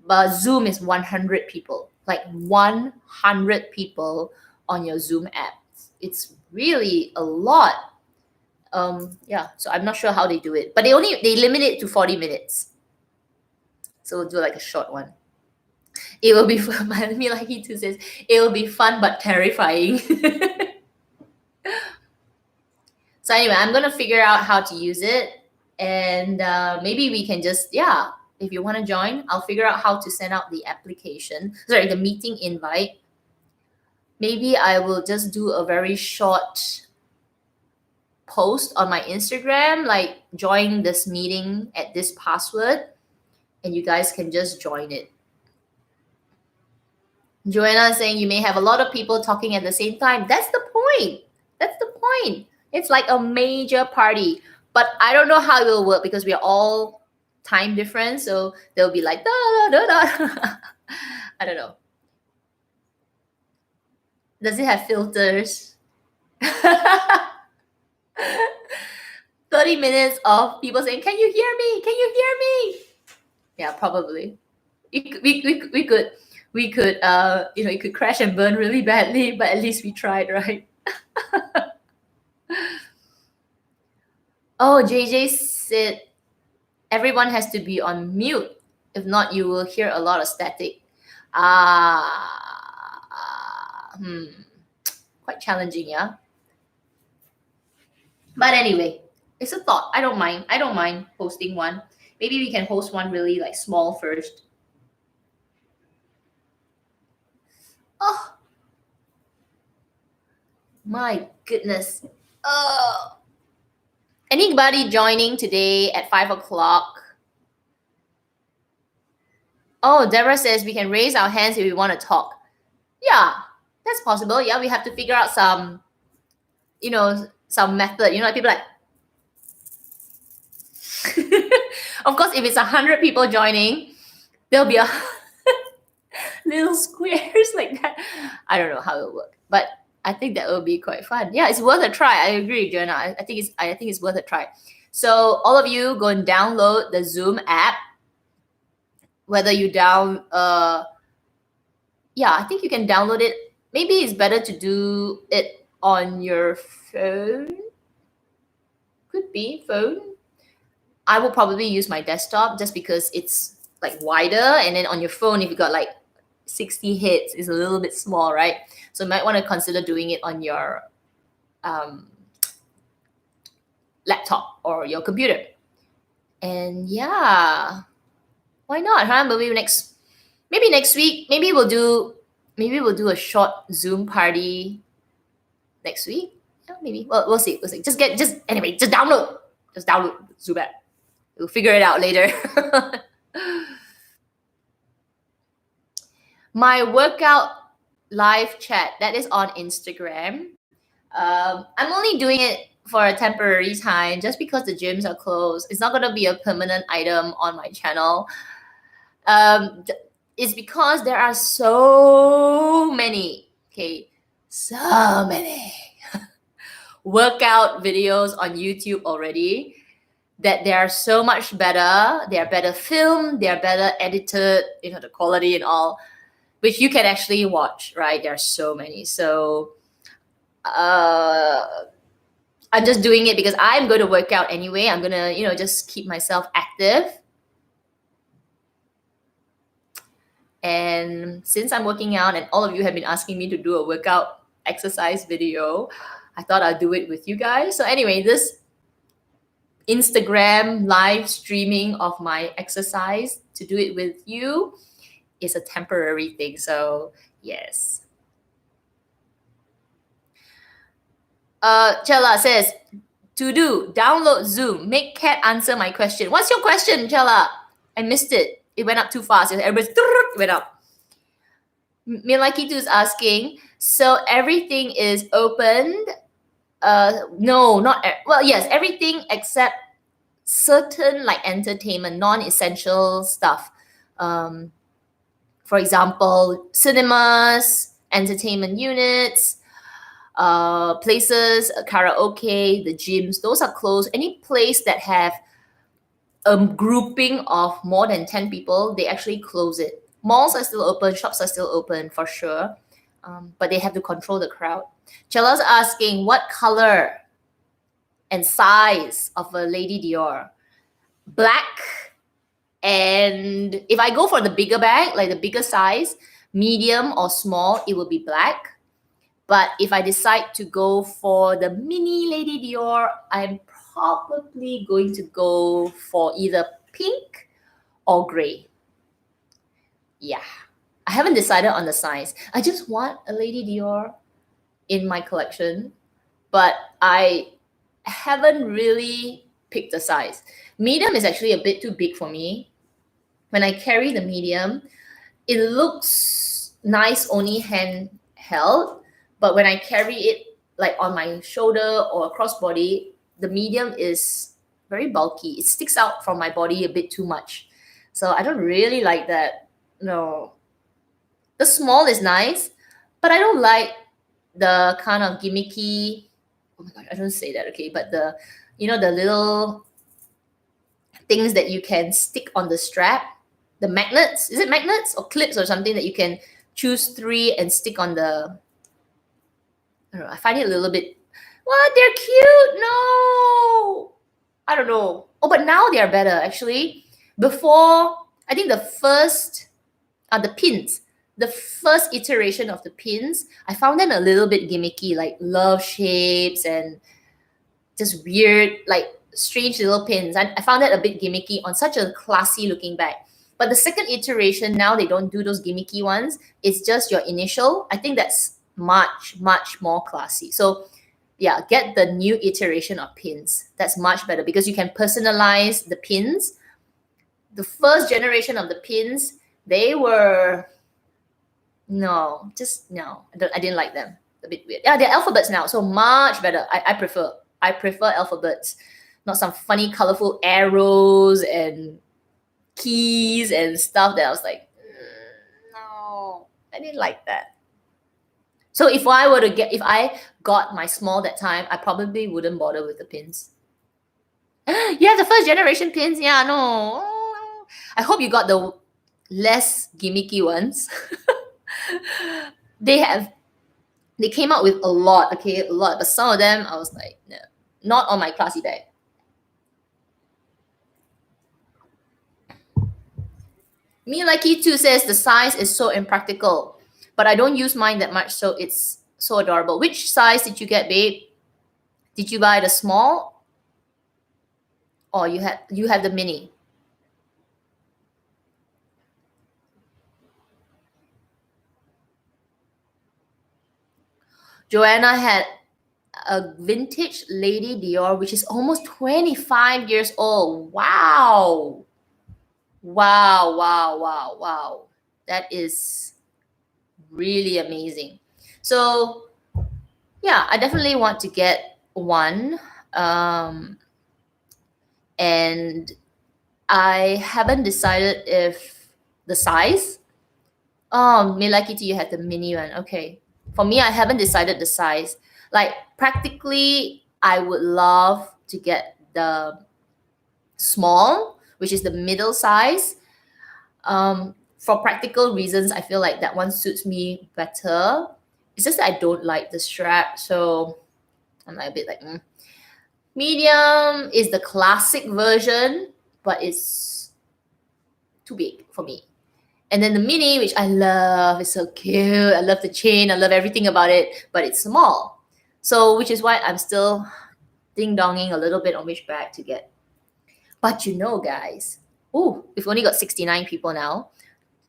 but Zoom is 100 people, like 100 people on your Zoom app. It's really a lot. So I'm not sure how they do it, but they limit it to 40 minutes. So we'll do like a short one. It will be fun. Me Like It Too says, it will be fun but terrifying. So anyway, I'm gonna figure out how to use it, and maybe we can just, if you want to join, I'll figure out how to send out the the meeting invite. Maybe I will just do a very short post on my Instagram, like join this meeting at this password, and you guys can just join it. Joanna is saying you may have a lot of people talking at the same time. That's the point. It's like a major party, but I don't know how it will work because we are all time different. So they'll be like, da, da, da, da. I don't know. Does it have filters? 30 minutes of people saying, can you hear me? Can you hear me? Yeah, probably. We could, it could crash and burn really badly, but at least we tried, right? Oh, JJ said everyone has to be on mute. If not, you will hear a lot of static. Quite challenging, yeah. But anyway, it's a thought. I don't mind. I don't mind hosting one. Maybe we can host one really like small first. Oh my goodness. Oh. Anybody joining today at 5 o'clock? Oh, Deborah says we can raise our hands if we want to talk. Yeah, that's possible. Yeah, we have to figure out some, some method. Like people like. Of course, if it's 100 people joining, there'll be a little squares like that. I don't know how it'll work, but I think that will be quite fun. Yeah, it's worth a try. I agree, Jonah. I think it's worth a try. So all of you go and download the Zoom app. Whether you I think you can download it. Maybe it's better to do it on your phone. Could be phone. I will probably use my desktop just because it's like wider, and then on your phone, if you got like 60 hits, it's a little bit small, right? So you might want to consider doing it on your laptop or your computer. And yeah, why not, huh? Maybe next week, maybe we'll do a short Zoom party next week. Yeah, maybe. Well, we'll see. Just download Zoom app. We'll figure it out later. My workout live chat, that is on Instagram. I'm only doing it for a temporary time just because the gyms are closed. It's not going to be a permanent item on my channel. It's because there are so many workout videos on YouTube already that they are so much better. They are better filmed, they are better edited, the quality and all, which you can actually watch, right? There are so many. So I'm just doing it because I'm going to work out anyway. I'm going to, just keep myself active. And since I'm working out and all of you have been asking me to do a workout exercise video, I thought I'd do it with you guys. So anyway, this Instagram live streaming of my exercise to do it with you is a temporary thing. So yes. Chella says, download Zoom, make Kat answer my question. What's your question, Chella? I missed it. It went up too fast. Everybody went up. Milaki2 is asking, so everything is opened? No, not yes, everything except certain like entertainment, non-essential stuff. For example, cinemas, entertainment units, places, karaoke, the gyms, those are closed. Any place that have a grouping of more than 10 people, they actually close it. Malls are still open, shops are still open for sure, but they have to control the crowd. Chella's asking, what color and size of a Lady Dior? Black, and if I go for the bigger bag, like the bigger size, medium or small, it will be black. But if I decide to go for the mini Lady Dior, I'm probably going to go for either pink or gray. Yeah, I haven't decided on the size. I just want a Lady Dior in my collection, but I haven't really picked the size. Medium is actually a bit too big for me. When I carry the medium, it looks nice only handheld, but when I carry it like on my shoulder or across body, the medium is very bulky. It sticks out from my body a bit too much. So I don't really like that. No. The small is nice, but I don't like the kind of gimmicky, oh my God, I don't say that, okay, but the little things that you can stick on the strap, the magnets, is it magnets or clips or something that you can choose 3 and stick on the, I don't know, I find it a little bit, what, they're cute, no. I don't know. Oh, but now they are better actually. Before, I think the pins, the first iteration of the pins, I found them a little bit gimmicky, like love shapes and just weird, like strange little pins. I found that a bit gimmicky on such a classy looking bag. But the second iteration, now they don't do those gimmicky ones. It's just your initial. I think that's much, much more classy. So yeah, get the new iteration of pins. That's much better because you can personalize the pins. The first generation of the pins, they were no, just no. I didn't like them. A bit weird. Yeah, they're alphabets now, so much better. I prefer alphabets, not some funny, colorful arrows and keys and stuff that I was like, no, I didn't like that. So if I got my small that time, I probably wouldn't bother with the pins. Yeah, the first generation pins. Yeah, no. I hope you got the less gimmicky ones. they have they came out with a lot, okay, a lot, but some of them I was like, no, not on my classy bag. Me Lucky too says the size is so impractical, but I don't use mine that much, so it's so adorable. Which size did you get, babe? Did you buy the small, or you have the mini? Joanna had a vintage Lady Dior, which is almost 25 years old. Wow. Wow, wow, wow, wow. That is really amazing. So, yeah, I definitely want to get one. And I haven't decided if the size. Oh, Milakiti, you have the mini one. Okay. For me, I haven't decided the size. Like, practically, I would love to get the small, which is the middle size. For practical reasons, I feel like that one suits me better. It's just that I don't like the strap, so I'm like a bit like, Medium is the classic version, but it's too big for me. And then the mini, which I love, is so cute. I love the chain. I love everything about it, but it's small. So, which is why I'm still ding-donging a little bit on which bag to get. But you know, guys, we've only got 69 people now.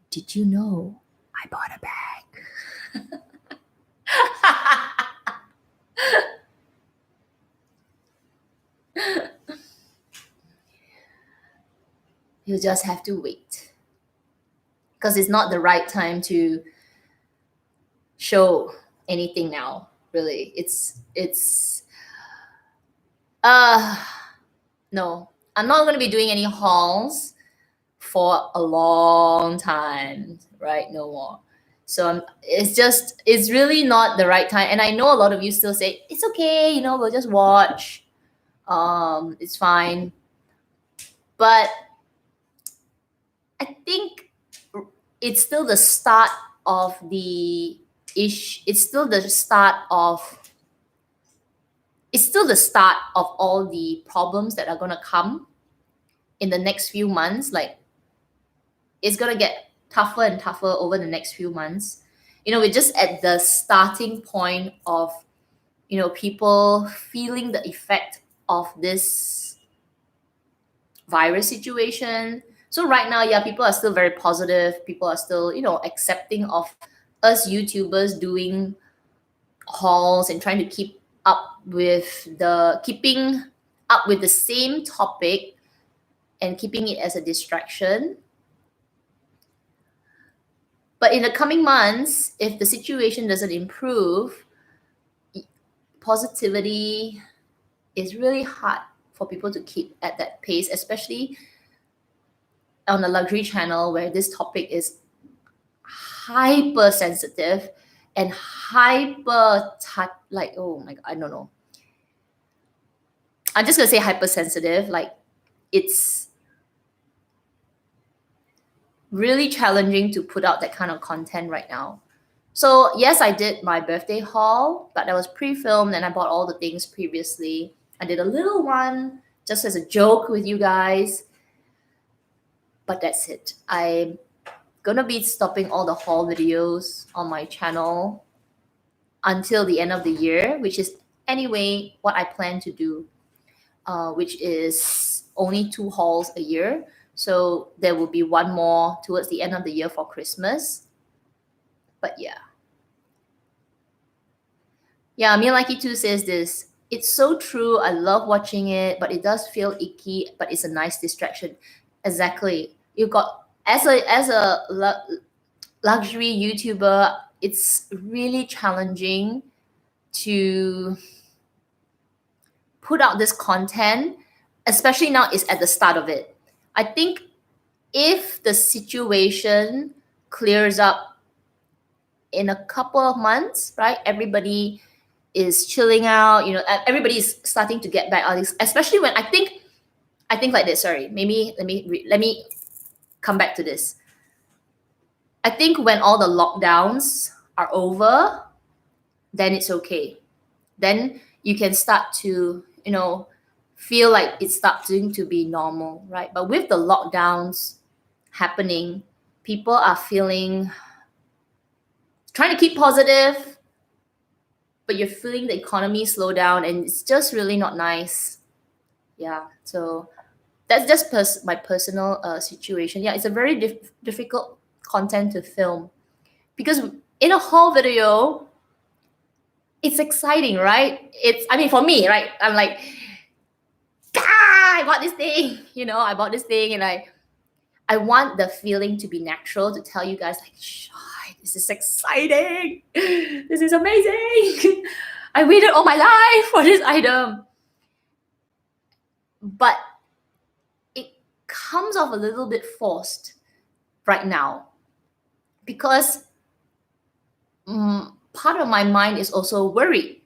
Did you know I bought a bag? You just have to wait. Because it's not the right time to show anything now, really. No. I'm not gonna be doing any hauls for a long time, right? No more. So it's really not the right time. And I know a lot of you still say, it's okay, we'll just watch. It's fine. But I think it's still the start of the it's still the start of all the problems that are gonna come in the next few months. Like, it's gonna get tougher and tougher over the next few months. We're just at the starting point of people feeling the effect of this virus situation. So right now, yeah, people are still very positive. People are still, accepting of us YouTubers doing hauls and trying to keeping up with the same topic and keeping it as a distraction. But in the coming months, if the situation doesn't improve, positivity is really hard for people to keep at that pace, especially on a luxury channel where this topic is hyper sensitive and like, oh my god, I don't know. I'm just gonna say hypersensitive. Like, it's really challenging to put out that kind of content right now. So yes, I did my birthday haul, but that was pre-filmed and I bought all the things previously. I did a little one just as a joke with you guys. But that's it. I'm gonna be stopping all the haul videos on my channel until the end of the year, which is anyway what I plan to do, which is only 2 hauls a year. So there will be one more towards the end of the year for Christmas. But yeah. Yeah, Me Like It Too says this. It's so true. I love watching it, but it does feel icky, but it's a nice distraction. Exactly. You got as a luxury YouTuber, it's really challenging to put out this content, especially now it's at the start of it. I think if the situation clears up in a couple of months, right? Everybody is chilling out, everybody is starting to get back on this, especially when I think like this. Sorry, maybe let me come back to this. I think when all the lockdowns are over, then it's okay. Then you can start to, feel like it's starting to be normal, right? But with the lockdowns happening, people are trying to keep positive, but you're feeling the economy slow down, and it's just really not nice. Yeah, so that's just my personal situation. Yeah, it's a very difficult content to film, because in a haul video, it's exciting, right? For me, right? I'm like, I bought this thing, I bought this thing, and I want the feeling to be natural, to tell you guys like, this is exciting, this is amazing. I waited all my life for this item. But it comes off a little bit forced right now, because part of my mind is also worried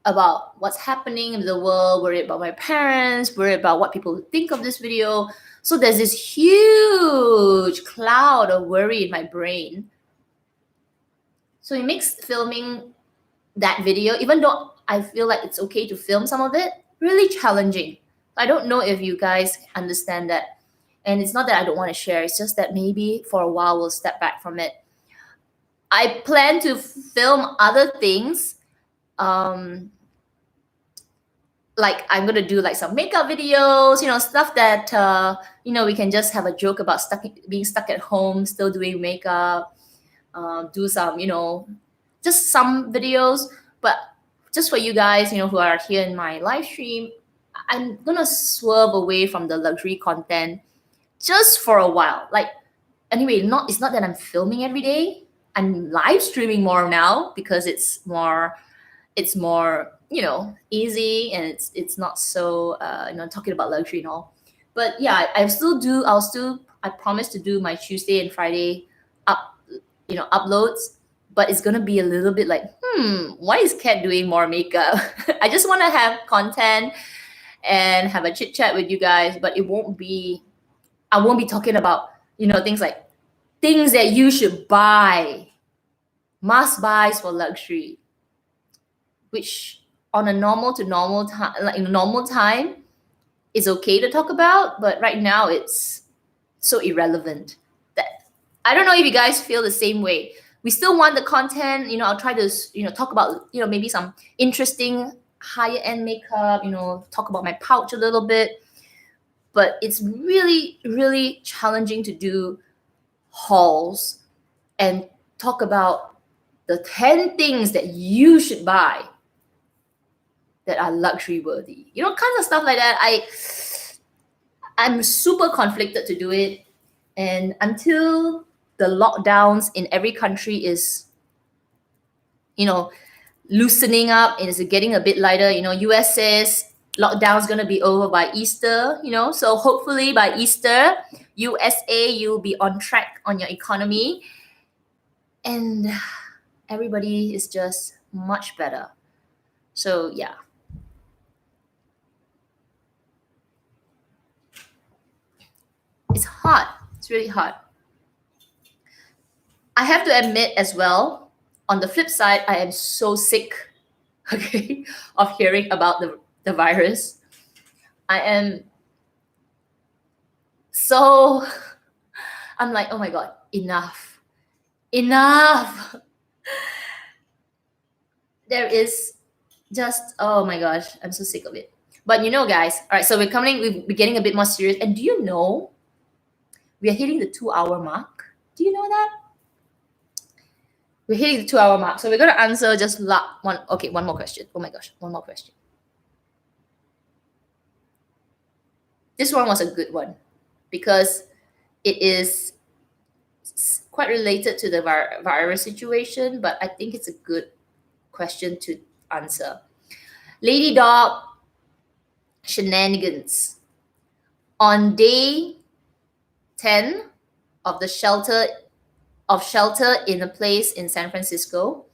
about what's happening in the world, worried about my parents, worried about what people think of this video. So there's this huge cloud of worry in my brain. So it makes filming that video, even though I feel like it's okay to film some of it, really challenging. I don't know if you guys understand that. And it's not that I don't want to share, it's just that maybe for a while we'll step back from it. I plan to film other things. Like I'm gonna do like some makeup videos, stuff that we can just have a joke about being stuck at home, still doing makeup. Do some, just some videos. But just for you guys, who are here in my live stream, I'm gonna swerve away from the luxury content just for a while. Like, anyway, it's not that I'm filming every day. I'm live streaming more now, because it's more easy, and it's not so talking about luxury and all. But yeah, I promise to do my Tuesday and Friday uploads, but it's gonna be a little bit like, why is Kat doing more makeup? I just want to have content and have a chit chat with you guys, but I won't be talking about things like things that you should buy, must buys for luxury, which on a normal time is okay to talk about, but right now it's so irrelevant that I don't know if you guys feel the same way. We still want the content. I'll try to talk about maybe some interesting higher end makeup. Talk about my pouch a little bit, but it's really, really challenging to do hauls and talk about the 10 things that you should buy that are luxury worthy, kinds of stuff like that. I'm super conflicted to do it, and until the lockdowns in every country is loosening up and is getting a bit lighter. US says lockdown's going to be over by Easter, so hopefully by Easter, USA, you'll be on track on your economy, and everybody is just much better. So yeah. It's hard. It's really hard. I have to admit as well, on the flip side, I am so sick, okay, of hearing about the virus. I am so, I'm like, oh my God, enough. Enough. There is just, oh my gosh, I'm so sick of it. But you know, guys, all right, so we're getting a bit more serious. And do you know we are hitting the 2 hour mark? Do you know that? We're hitting the 2 hour mark. So we're gonna answer just one more question. Oh my gosh, one more question. This one was a good one because it is quite related to the virus situation, but I think it's a good question to answer. Lady Dog shenanigans. On day 10 of the shelter in a place in San Francisco,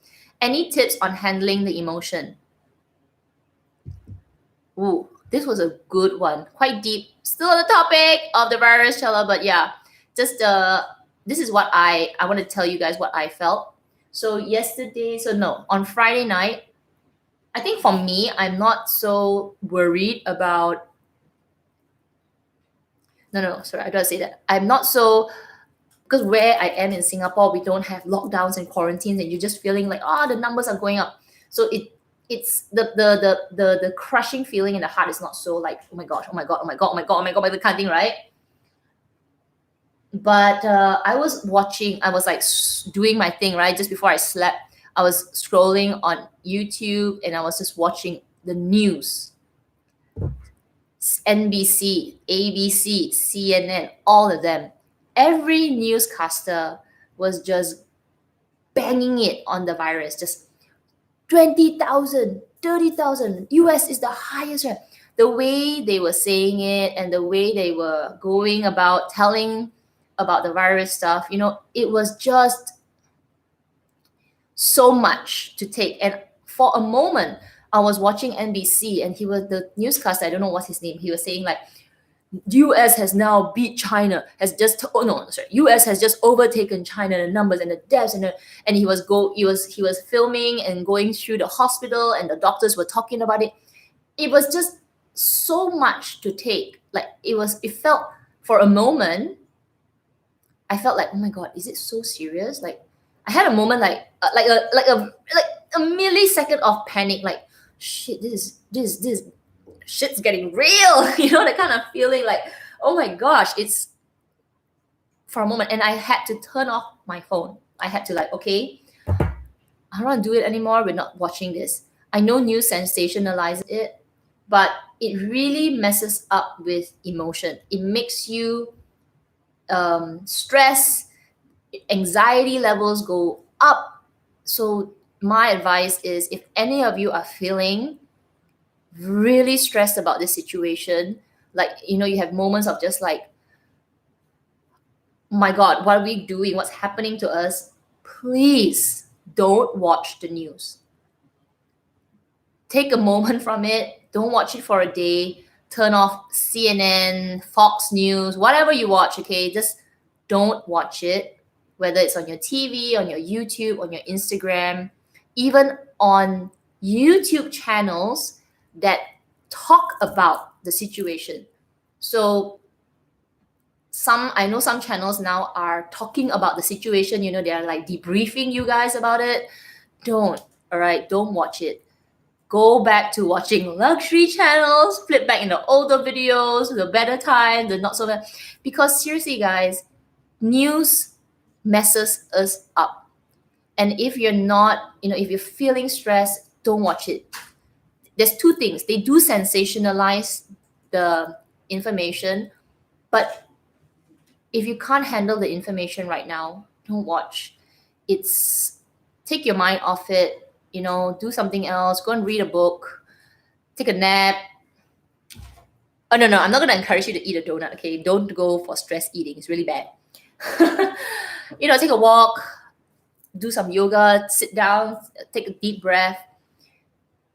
any tips on handling the emotion? Ooh, this was a good one. Quite deep. Still on the topic of the virus, Shala, but yeah, just this is what I want to tell you guys what I felt. So on Friday night, I think for me, I'm not so worried about. No, sorry, I don't say that. I'm not so, because where I am in Singapore, we don't have lockdowns and quarantines, and you're just feeling like, oh, the numbers are going up. So it's the crushing feeling in the heart is not so like, oh my gosh, oh my god, oh my god, oh my god, oh my god, the kind of thing, right? But I was like doing my thing, right? Just before I slept, I was scrolling on YouTube and I was just watching the news. NBC, ABC, CNN, all of them. Every newscaster was just banging it on the virus. Just 20,000, 30,000. US is the highest. Right? The way they were saying it and the way they were going about telling about the virus stuff, it was just so much to take. And for a moment, I was watching NBC and he was the newscaster. I don't know what's his name. He was saying like, US has now beat China. US has just overtaken China in the numbers and the deaths and he was filming and going through the hospital and the doctors were talking about it. It was just so much to take. Like it felt for a moment. I felt like, oh my god, is it so serious? Like I had a moment like a millisecond of panic. Like shit, this shit's getting real. That kind of feeling like, oh my gosh, it's for a moment. And I had to turn off my phone. I had to like, okay, I don't want to do it anymore. We're not watching this. I know news sensationalizes it, but it really messes up with emotion. It makes you stress, anxiety levels go up. So my advice is if any of you are feeling really stressed about this situation, like you have moments of just like, oh my god, what are we doing, what's happening to us, please don't watch the news. Take a moment from it, don't watch it for a day, turn off CNN, Fox News, whatever you watch, okay? Just don't watch it, whether it's on your TV, on your YouTube, on your Instagram, even on YouTube channels that talk about the situation. So I know some channels now are talking about the situation, they're like debriefing you guys about it. Don't watch it. Go back to watching luxury channels, flip back in the older videos, the better time, the not so bad. Because seriously, guys, news messes us up. And if you're not, if you're feeling stressed, don't watch it. There's two things. They do sensationalize the information, but if you can't handle the information right now, don't watch. Take your mind off it, do something else, go and read a book, take a nap. Oh, no, I'm not going to encourage you to eat a donut, okay? Don't go for stress eating. It's really bad. Take a walk, do some yoga, sit down, take a deep breath.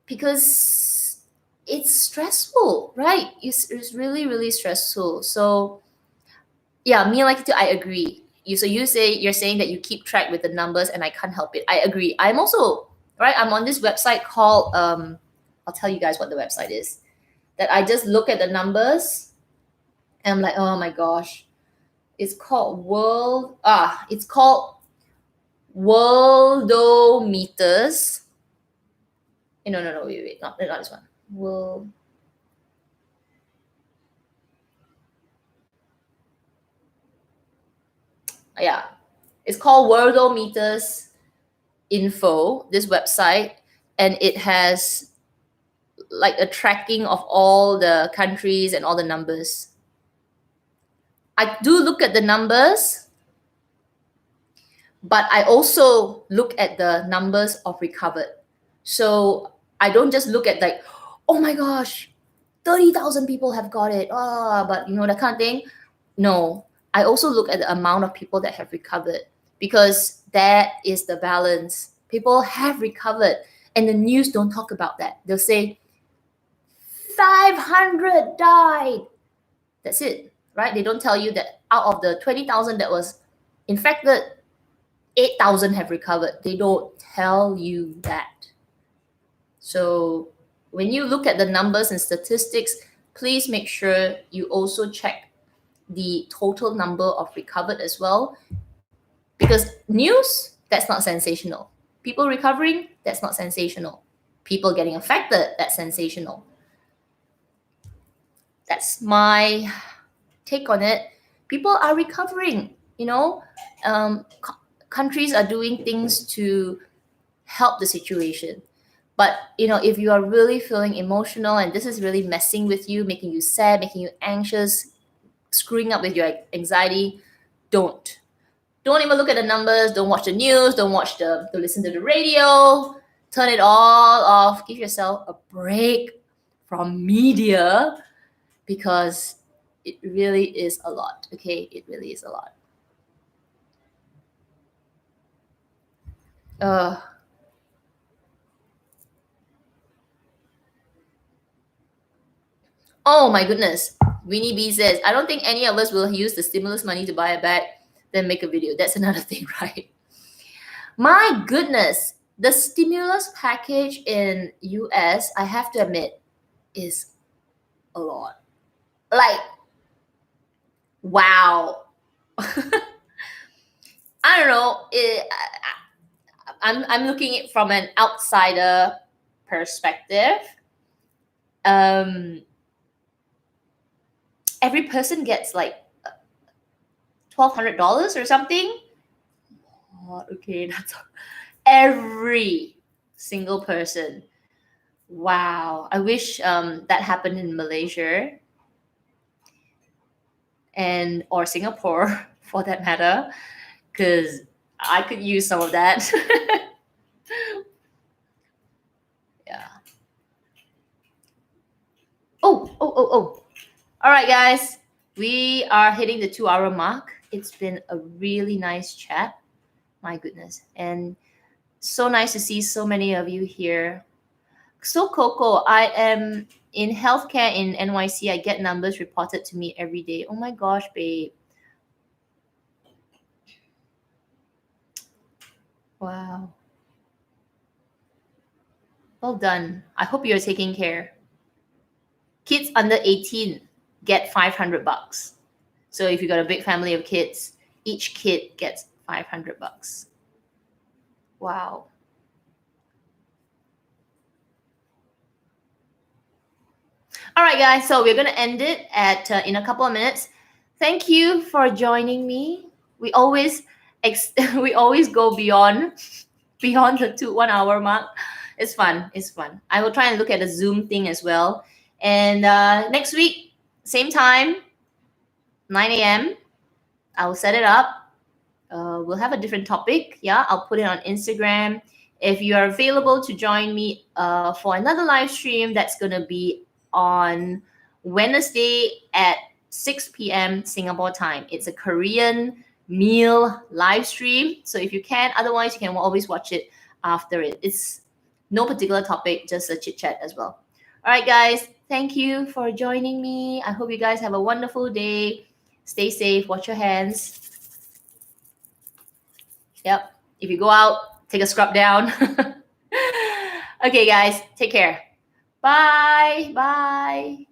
Because it's stressful, right? It's really, really stressful. So, yeah, me like I agree. You're saying that you keep track with the numbers, and I can't help it. I agree. I'm also right. I'm on this website called I'll tell you guys what the website is. that I just look at the numbers and I'm like, oh my gosh. It's called worldometers. No, wait, not this one. Yeah, it's called Worldometers Info, this website, and it has like a tracking of all the countries and all the numbers. I do look at the numbers, but I also look at the numbers of recovered. So I don't just look at like, oh my gosh, 30,000 people have got it. But that kind of thing. No, I also look at the amount of people that have recovered, because that is the balance. People have recovered, and the news don't talk about that. They'll say 500 died. That's it, right? They don't tell you that out of the 20,000 that was infected, 8,000 have recovered. They don't tell you that. So when you look at the numbers and statistics, please make sure you also check the total number of recovered as well, because news, that's not sensational. People recovering, that's not sensational. People getting affected, that's sensational. That's my take on it. People are recovering, countries are doing things to help the situation. But if you are really feeling emotional and this is really messing with you, making you sad, making you anxious, screwing up with your anxiety, don't even look at the numbers. Don't watch the news. Don't listen to the radio. Turn it all off. Give yourself a break from media, because it really is a lot. Okay, it really is a lot. Oh my goodness. Winnie B says, I don't think any of us will use the stimulus money to buy a bag, then make a video. That's another thing, right? My goodness. The stimulus package in US, I have to admit, is a lot. Like, wow. I don't know. I'm looking at it from an outsider perspective. Every person gets like $1,200 or something. Oh, okay, that's every single person. Wow, I wish that happened in Malaysia or Singapore for that matter, because I could use some of that. Yeah. Oh. All right, guys, we are hitting the 2-hour mark. It's been a really nice chat. My goodness. And so nice to see so many of you here. So Coco, I am in healthcare in NYC. I get numbers reported to me every day. Oh my gosh, babe. Wow. Well done. I hope you're taking care. Kids under 18 get $500. So if you got a big family of kids, each kid gets $500. Wow. All right, guys. So we're gonna end it at in a couple of minutes. Thank you for joining me. We always we always go beyond the 1 hour mark. It's fun. It's fun. I will try and look at the Zoom thing as well. And next week, same time, 9 a.m. I will set it up. We'll have a different topic. Yeah, I'll put it on Instagram. If you are available to join me for another live stream, that's gonna be on Wednesday at 6 p.m. Singapore time. It's a Korean meal live stream. So if you can, otherwise you can always watch it after it. It's no particular topic, just a chit chat as well. All right, guys, thank you for joining me. I hope you guys have a wonderful day. Stay safe, wash your hands. Yep. If you go out, take a scrub down. Okay, guys, take care. Bye. Bye.